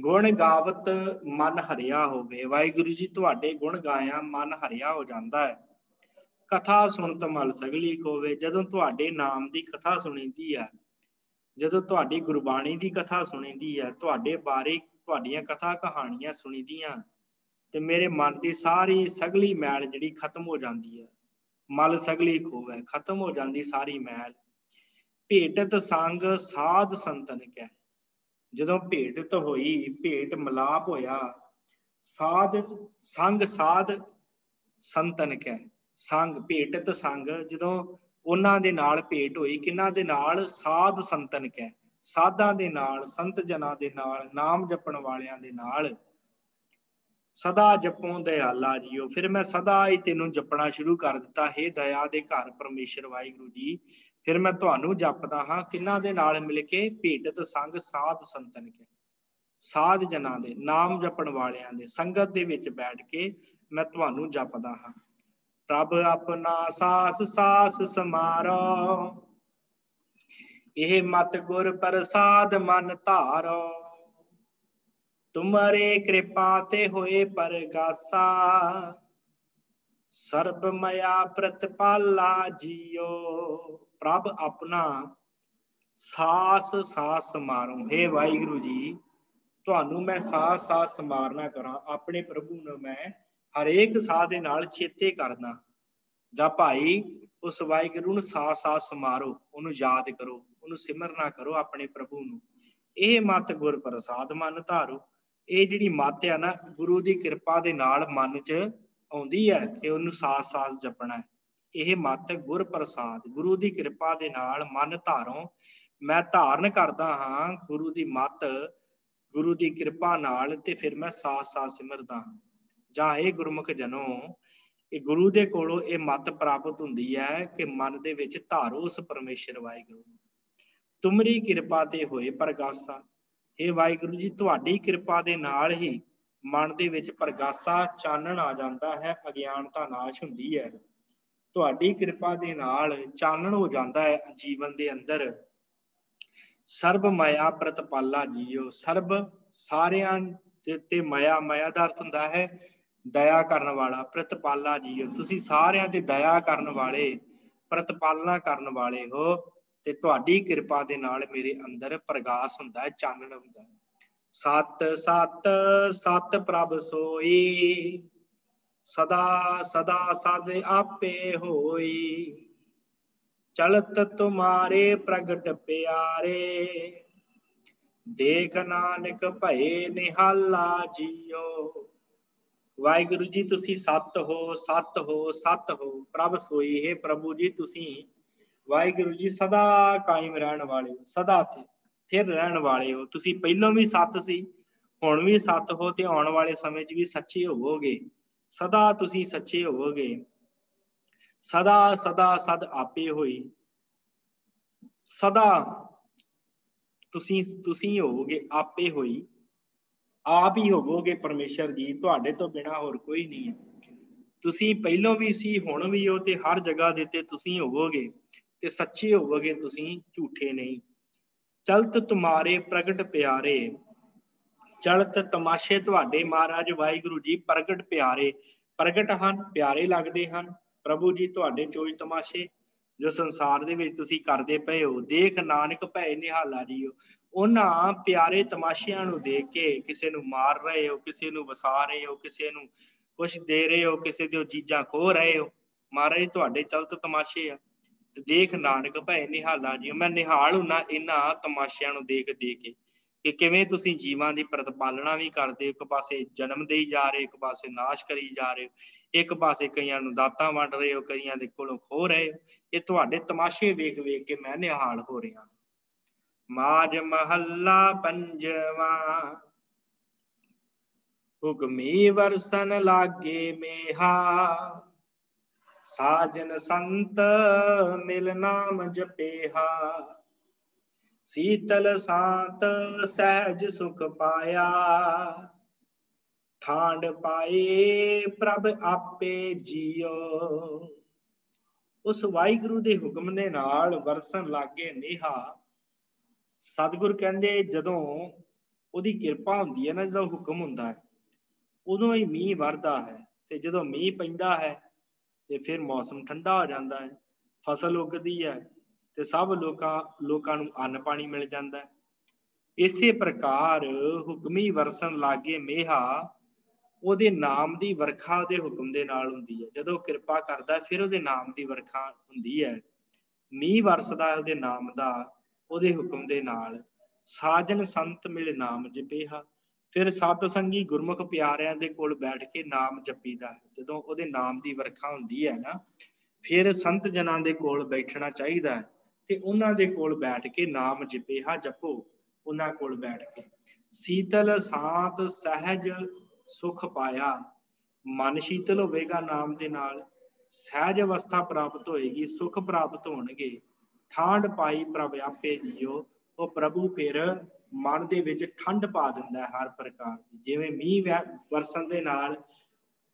गुण गावत मन हरिया होवे, वाहिगुरु जी तुहाडे गुण गाया मन हरिया हो जाता है। कथा सुनत मल सगली खोवे, जदों तुहाडे नाम की कथा सुनीदी है, ਜਦੋਂ ਤੁਹਾਡੀ ਗੁਰਬਾਣੀ ਦੀ ਕਥਾ ਸੁਣੀਦੀ ਹੈ, ਤੁਹਾਡੇ ਬਾਰੇ ਤੁਹਾਡੀਆਂ ਕਥਾ ਕਹਾਣੀਆਂ ਸੁਣੀਦੀਆਂ, ਤੇ ਮੇਰੇ ਮਨ ਦੀ ਸਾਰੀ ਸਗਲੀ ਮੈਲ ਜਿਹੜੀ ਖਤਮ ਹੋ ਜਾਂਦੀ ਹੈ। ਮਲ ਸਗਲੀ ਖੋਵੈ, ਖਤਮ ਹੋ ਜਾਂਦੀ ਸਾਰੀ ਮੈਲ। ਭੇਟਤ ਸੰਗ ਸਾਧ ਸੰਤਨ ਕੈ, ਜਦੋਂ ਭੇਟਤ ਹੋਈ, ਭੇਟ ਮਿਲਾਪ ਹੋਇਆ, ਸਾਧ ਸੰਗ ਸਾਧ ਸੰਤਨ ਕੈ, ਸੰਗ ਭੇਟਤ ਸੰਗ, ਜਦੋਂ ਉਹਨਾਂ ਦੇ ਨਾਲ ਭੇਟ ਹੋਈ, ਕਿਹਨਾਂ ਦੇ ਨਾਲ? ਸਾਧ ਸੰਤਨ ਕੈ, ਸਾਧਾਂ ਦੇ ਨਾਲ, ਸੰਤ ਜਨਾਂ ਦੇ ਨਾਲ, ਨਾਮ ਜਪਣ ਵਾਲਿਆਂ ਦੇ ਨਾਲ। ਸਦਾ ਜਪੋਂ ਦਇਆਲਾ ਜੀਓ, ਫਿਰ ਮੈਂ ਸਦਾ ਹੀ ਤੈਨੂੰ ਜਪਣਾ ਸ਼ੁਰੂ ਕਰ ਦਿੱਤਾ। ਹੇ ਦਇਆ ਦੇ ਘਰ ਪਰਮੇਸ਼ਰ ਵਾਹਿਗੁਰੂ ਜੀ, ਫਿਰ ਮੈਂ ਤੁਹਾਨੂੰ ਜਪਦਾ ਹਾਂ। ਕਿਹਨਾਂ ਦੇ ਨਾਲ ਮਿਲ ਕੇ? ਭੇਟਤ ਸੰਗ ਸਾਧ ਸੰਤਨ ਕੈ, ਸਾਧ ਜਨਾਂ ਦੇ, ਨਾਮ ਜਪਣ ਵਾਲਿਆਂ ਦੇ ਸੰਗਤ ਦੇ ਵਿੱਚ ਬੈਠ ਕੇ ਮੈਂ ਤੁਹਾਨੂੰ ਜਪਦਾ ਹਾਂ। ਪ੍ਰਭ ਆਪਣਾ ਸਾਸ ਸਾਸ ਸਮਾਰੋ, ਇਹ ਮਤ ਗੁਰ ਪ੍ਰਸਾਦ ਮਨ ਧਾਰੋ। ਤੁਮਰੇ ਕਿਰਪਾ ਤੇ ਹੋਏ ਪਰਗਾਸਾ, ਸਰਬ ਮਇਆ ਪ੍ਰਤਪਾਲਾ ਜੀਓ। ਪ੍ਰਭ ਆਪਣਾ ਸਾਸ ਸਾਸ ਸਮਾਰੋ, हे ਵਾਹਿਗੁਰੂ ਜੀ ਤੁਹਾਨੂੰ ਮੈਂ ਸਾਸ ਸਾਸ ਸਮਾਰਨਾ ਕਰਾਂ। ਆਪਣੇ ਪ੍ਰਭੂ ਨੂੰ ਮੈਂ ਹਰੇਕ ਸਾਹ ਦੇ ਨਾਲ ਚੇਤੇ ਕਰਦਾ। ਜਾਂ ਭਾਈ ਉਸ ਵਾਹਿਗੁਰੂ ਨੂੰ ਸਾਸ ਸਾਸ ਸਮਾਰੋ, ਉਹਨੂੰ ਯਾਦ ਕਰੋ, ਉਹਨੂੰ ਸਿਮਰਨਾ ਕਰੋ ਆਪਣੇ ਪ੍ਰਭੂ ਨੂੰ। ਇਹ ਮਤ ਗੁਰ ਪ੍ਰਸਾਦ ਮਨ ਧਾਰੋ, ਇਹ ਜਿਹੜੀ ਮੱਤ ਆ ਨਾ, ਗੁਰੂ ਦੀ ਕਿਰਪਾ ਦੇ ਨਾਲ ਮਨ 'ਚ ਆਉਂਦੀ ਹੈ ਕਿ ਉਹਨੂੰ ਸਾਸ ਸਾਸ ਜਪਣਾ। ਇਹ ਮਤ ਗੁਰ ਪ੍ਰਸਾਦ, ਗੁਰੂ ਦੀ ਕਿਰਪਾ ਦੇ ਨਾਲ ਮਨ ਧਾਰੋ। ਮੈਂ ਧਾਰਨ ਕਰਦਾ ਹਾਂ ਗੁਰੂ ਦੀ ਮੱਤ, ਗੁਰੂ ਦੀ ਕਿਰਪਾ ਨਾਲ, ਤੇ ਫਿਰ ਮੈਂ ਸਾਸ ਸਾਸ ਸਿਮਰਦਾ ਹਾਂ। ਜਾਂ ਇਹ ਗੁਰਮੁਖ ਜਨੋ, ਇਹ ਗੁਰੂ ਦੇ ਕੋਲੋਂ ਇਹ ਮੱਤ ਪ੍ਰਾਪਤ ਹੁੰਦੀ ਹੈ ਕਿ ਮਨ ਦੇ ਵਿੱਚ ਧਾਰੋ ਉਸ ਪਰਮੇਸ਼ਰ ਵਾਹਿਗੁਰੂ। ਤੁਮਰੀ ਕਿਰਪਾ ਤੇ ਹੋਏ ਪ੍ਰਗਾਸਾ, ਇਹ ਵਾਹਿਗੁਰੂ ਜੀ ਤੁਹਾਡੀ ਕਿਰਪਾ ਦੇ ਨਾਲ ਹੀ ਮਨ ਦੇ ਵਿੱਚ ਪ੍ਰਗਾਸਾ, ਚਾਨਣ ਆ ਜਾਂਦਾ ਹੈ, ਅਗਿਆਨਤਾ ਨਾਸ਼ ਹੁੰਦੀ ਹੈ। ਤੁਹਾਡੀ ਕਿਰਪਾ ਦੇ ਨਾਲ ਚਾਨਣ ਹੋ ਜਾਂਦਾ ਹੈ ਜੀਵਨ ਦੇ ਅੰਦਰ। ਸਰਬ ਮਾਇਆ ਪ੍ਰਤਪਾਲਾ ਜੀਓ, ਸਰਬ ਸਾਰਿਆਂ ਦੇ ਉੱਤੇ ਮਾਇਆ, ਮਾਇਆ ਦਾ ਅਰਥ ਹੁੰਦਾ ਹੈ ਦਇਆ ਕਰਨ ਵਾਲਾ। ਪ੍ਰਤਪਾਲਾ ਜੀਓ, ਤੁਸੀਂ ਸਾਰਿਆਂ ਤੇ ਦਇਆ ਕਰਨ ਵਾਲੇ, ਪ੍ਰਤਪਾਲਨਾ ਕਰਨ ਵਾਲੇ ਹੋ, ਤੇ ਤੁਹਾਡੀ ਕਿਰਪਾ ਦੇ ਨਾਲ ਮੇਰੇ ਅੰਦਰ ਪ੍ਰਗਾਸ ਹੁੰਦਾ ਹੈ, ਚਾਨਣ ਹੁੰਦਾ ਹੈ। ਸਤ ਸਤ ਸਤ ਪ੍ਰਭ ਸੋਈ, ਸਦਾ ਸਦਾ ਸਦ ਆਪੇ ਹੋਈ। ਚਲਤ ਤੁਮਾਰੇ ਪ੍ਰਗਟ ਪਿਆਰੇ, ਦੇਖ ਨਾਨਕ ਭਏ ਨਿਹਾਲਾ ਜੀਓ। ਵਾਹਿਗੁਰੂ ਜੀ ਤੁਸੀਂ ਸਤ ਹੋ, ਸਤ ਹੋ, ਸਤ ਹੋ। ਪ੍ਰਭ ਸੋਈ, ਹੈ ਪ੍ਰਭੂ ਜੀ ਤੁਸੀਂ ਵਾਹਿਗੁਰੂ ਜੀ ਸਦਾ ਕਾਇਮ ਰਹਿਣ ਵਾਲੇ ਹੋ, ਸਦਾ ਸਥਿਰ ਰਹਿਣ ਵਾਲੇ ਹੋ। ਤੁਸੀਂ ਪਹਿਲਾਂ ਵੀ ਸਤ ਸੀ, ਹੁਣ ਵੀ ਸਤ ਹੋ, ਤੇ ਆਉਣ ਵਾਲੇ ਸਮੇਂ 'ਚ ਵੀ ਸੱਚੇ ਹੋਵੋਗੇ। ਸਦਾ ਤੁਸੀਂ ਸੱਚੇ ਹੋਵੋਗੇ। ਸਦਾ ਸਦਾ ਸਦ ਆਪੇ ਹੋਈ, ਸਦਾ ਤੁਸੀਂ ਹੋਵੋਗੇ ਆਪੇ ਹੋਈ। आप ही होवोगे परमेश्वर जी, तुहाडे तो बिना होर कोई नहीं है। ਤੁਸੀਂ ਪਹਿਲੋਂ ਵੀ ਸੀ, ਹੁਣ ਵੀ ਹੋ, ਤੇ ਹਰ ਜਗ੍ਹਾ ਦੇ ਤੇ ਤੁਸੀਂ ਹੋਵੋਗੇ, ਤੇ ਸੱਚੇ ਹੋਵੋਗੇ, ਤੁਸੀਂ ਝੂਠੇ ਨਹੀਂ। ਚਲਤ ਤੁਮਾਰੇ ਪ੍ਰਗਟ ਪਿਆਰੇ, ਚਲਤ ਤਮਾਸ਼ੇ ਤੁਹਾਡੇ ਮਹਾਰਾਜ ਵਾਹਿਗੁਰੂ ਜੀ ਪ੍ਰਗਟ ਪਿਆਰੇ, ਪ੍ਰਗਟ ਹਨ, ਪਿਆਰੇ ਲੱਗਦੇ ਹਨ ਪ੍ਰਭੂ ਜੀ ਤੁਹਾਡੇ ਚੋਜ ਤਮਾਸ਼ੇ ਜੋ ਸੰਸਾਰ ਦੇ ਵਿੱਚ ਤੁਸੀਂ ਕਰਦੇ ਪਏ ਹੋ। ਦੇਖ ਨਾਨਕ ਭੈ ਨਿਹਾਲਾ ਜੀਓ, ਉਹਨਾਂ ਪਿਆਰੇ ਤਮਾਸ਼ਿਆਂ ਨੂੰ ਦੇਖ ਕੇ ਕਿਸੇ ਨੂੰ ਮਾਰ ਰਹੇ ਹੋ, ਕਿਸੇ ਨੂੰ ਵਸਾ ਰਹੇ ਹੋ, ਕਿਸੇ ਨੂੰ ਕੁਛ ਦੇ ਰਹੇ ਹੋ, ਕਿਸੇ ਦੀਆਂ ਚੀਜ਼ਾਂ ਖੋਹ ਰਹੇ ਹੋ। ਮਹਾਰਾਜ ਤੁਹਾਡੇ ਚਲਤ ਤਮਾਸ਼ੇ ਆ, ਤੇ ਦੇਖ ਨਾਨਕ ਭੈ ਨਿਹਾਲਾ ਜੀਓ। ਮੈਂ ਨਿਹਾਲ ਹੁੰਨਾ ਇਹਨਾਂ ਤਮਾਸ਼ਿਆਂ ਨੂੰ ਦੇਖ ਦੇਖ ਕੇ ਕਿ ਕਿਵੇਂ ਤੁਸੀਂ ਜੀਵਾਂ ਦੀ ਪ੍ਰਤਪਾਲਣਾ ਵੀ ਕਰਦੇ ਹੋ। ਇੱਕ ਪਾਸੇ ਜਨਮ ਦੇਈ ਜਾ ਰਹੇ, ਇੱਕ ਪਾਸੇ ਨਾਸ਼ ਕਰੀ ਜਾ ਰਹੇ ਹੋ, ਇੱਕ ਪਾਸੇ ਕਈਆਂ ਨੂੰ ਦਾਤਾਂ ਵੰਡ ਰਹੇ ਹੋ, ਕਈਆਂ ਦੇ ਕੋਲੋਂ ਖੋਹ ਰਹੇ ਹੋ। ਇਹ ਤੁਹਾਡੇ ਤਮਾਸ਼ੇ ਵੇਖ ਵੇਖ ਕੇ ਮੈਂ ਨਿਹਾਲ ਹੋ ਰਿਹਾ। ਮਾਝ ਮਹੱਲਾ ਪੰਜਵਾਂ, ਹੁਕਮੀ ਵਰਸਨ ਲਾਗੇ ਮੇਹਾ, ਸਾਜਨ ਸੰਤ ਮਿਲ ਨਾਮ ਜਪੇਹਾ, ਸੀਤਲ ਸਾਤ ਸਹਿਜ ਸੁਖ ਪਾਇਆ, ਠਾਂਡ ਪਾਏ ਪ੍ਰਭ ਆਪੇ ਜੀਓ। ਉਸ ਵਾਹਿਗੁਰੂ ਦੇ ਹੁਕਮ ਦੇ ਨਾਲ ਵਰਸਣ ਲਾਗੇ ਮੇਹਾ। ਸਤਿਗੁਰ ਕਹਿੰਦੇ ਜਦੋਂ ਉਹਦੀ ਕਿਰਪਾ ਹੁੰਦੀ ਹੈ ਨਾ, ਜਦੋਂ ਹੁਕਮ ਹੁੰਦਾ ਹੈ ਉਦੋਂ ਹੀ ਮੀਂਹ ਵਰਦਾ ਹੈ, ਤੇ ਜਦੋਂ ਮੀਂਹ ਪੈਂਦਾ ਹੈ ਤੇ ਫਿਰ ਮੌਸਮ ਠੰਡਾ ਹੋ ਜਾਂਦਾ ਹੈ, ਫਸਲ ਉੱਗਦੀ ਹੈ, ਤੇ ਸਭ ਲੋਕਾਂ ਨੂੰ ਅੰਨ ਪਾਣੀ ਮਿਲ ਜਾਂਦਾ ਹੈ। ਇਸੇ ਪ੍ਰਕਾਰ ਹੁਕਮੀ ਵਰਸਣ ਲਾਗੇ ਮੇਹਾ, ਉਹਦੇ ਨਾਮ ਦੀ ਵਰਖਾ ਉਹਦੇ ਹੁਕਮ ਦੇ ਨਾਲ ਹੁੰਦੀ ਹੈ। ਜਦੋਂ ਕਿਰਪਾ ਕਰਦਾ ਫਿਰ ਉਹਦੇ ਨਾਮ ਦੀ ਵਰਖਾ ਹੁੰਦੀ ਹੈ, ਮੀਂਹ ਵਰਸਦਾ ਉਹਦੇ ਨਾਮ ਦਾ, ਉਹਦੇ ਹੁਕਮ ਦੇ ਨਾਲ। ਸਾਜਨ ਸੰਤ ਮਿਲ ਨਾਮ ਜਪੇਹਾ, ਫਿਰ ਸਤ ਸੰਗੀ ਗੁਰਮੁਖ ਪਿਆਰਿਆਂ ਦੇ ਕੋਲ ਬੈਠ ਕੇ ਨਾਮ ਜਪੀਦਾ ਹੈ। ਜਦੋਂ ਉਹਦੇ ਨਾਮ ਦੀ ਵਰਖਾ ਹੁੰਦੀ ਹੈ ਨਾ, ਫਿਰ ਸੰਤ ਜਨਾਂ ਦੇ ਕੋਲ ਬੈਠਣਾ ਚਾਹੀਦਾ ਹੈ, ਤੇ ਉਹਨਾਂ ਦੇ ਕੋਲ ਬੈਠ ਕੇ ਨਾਮ ਜਪੇਹਾ ਜਪੋ, ਉਹਨਾਂ ਕੋਲ ਬੈਠ ਕੇ। ਸੀਤਲ ਸਾਤ ਸਹਿਜ ਸੁਖ ਪਾਇਆ, ਮਨ ਸ਼ੀਤਲ ਹੋਵੇਗਾ ਨਾਮ ਦੇ ਨਾਲ, ਸਹਿਜ ਅਵਸਥਾ ਪ੍ਰਾਪਤ ਹੋਏਗੀ, ਸੁਖ ਪ੍ਰਾਪਤ ਹੋਣਗੇ। ਠਾਂਡ ਪਾਈ ਪ੍ਰਭ ਆਪੇ ਜੀਓ, ਉਹ ਪ੍ਰਭੂ ਫਿਰ ਮਨ ਦੇ ਵਿੱਚ ਠੰਡ ਪਾ ਦਿੰਦਾ ਹੈ ਹਰ ਪ੍ਰਕਾਰ ਦੀ। ਜਿਵੇਂ ਮੀਂਹ ਵਰਸਣ ਦੇ ਨਾਲ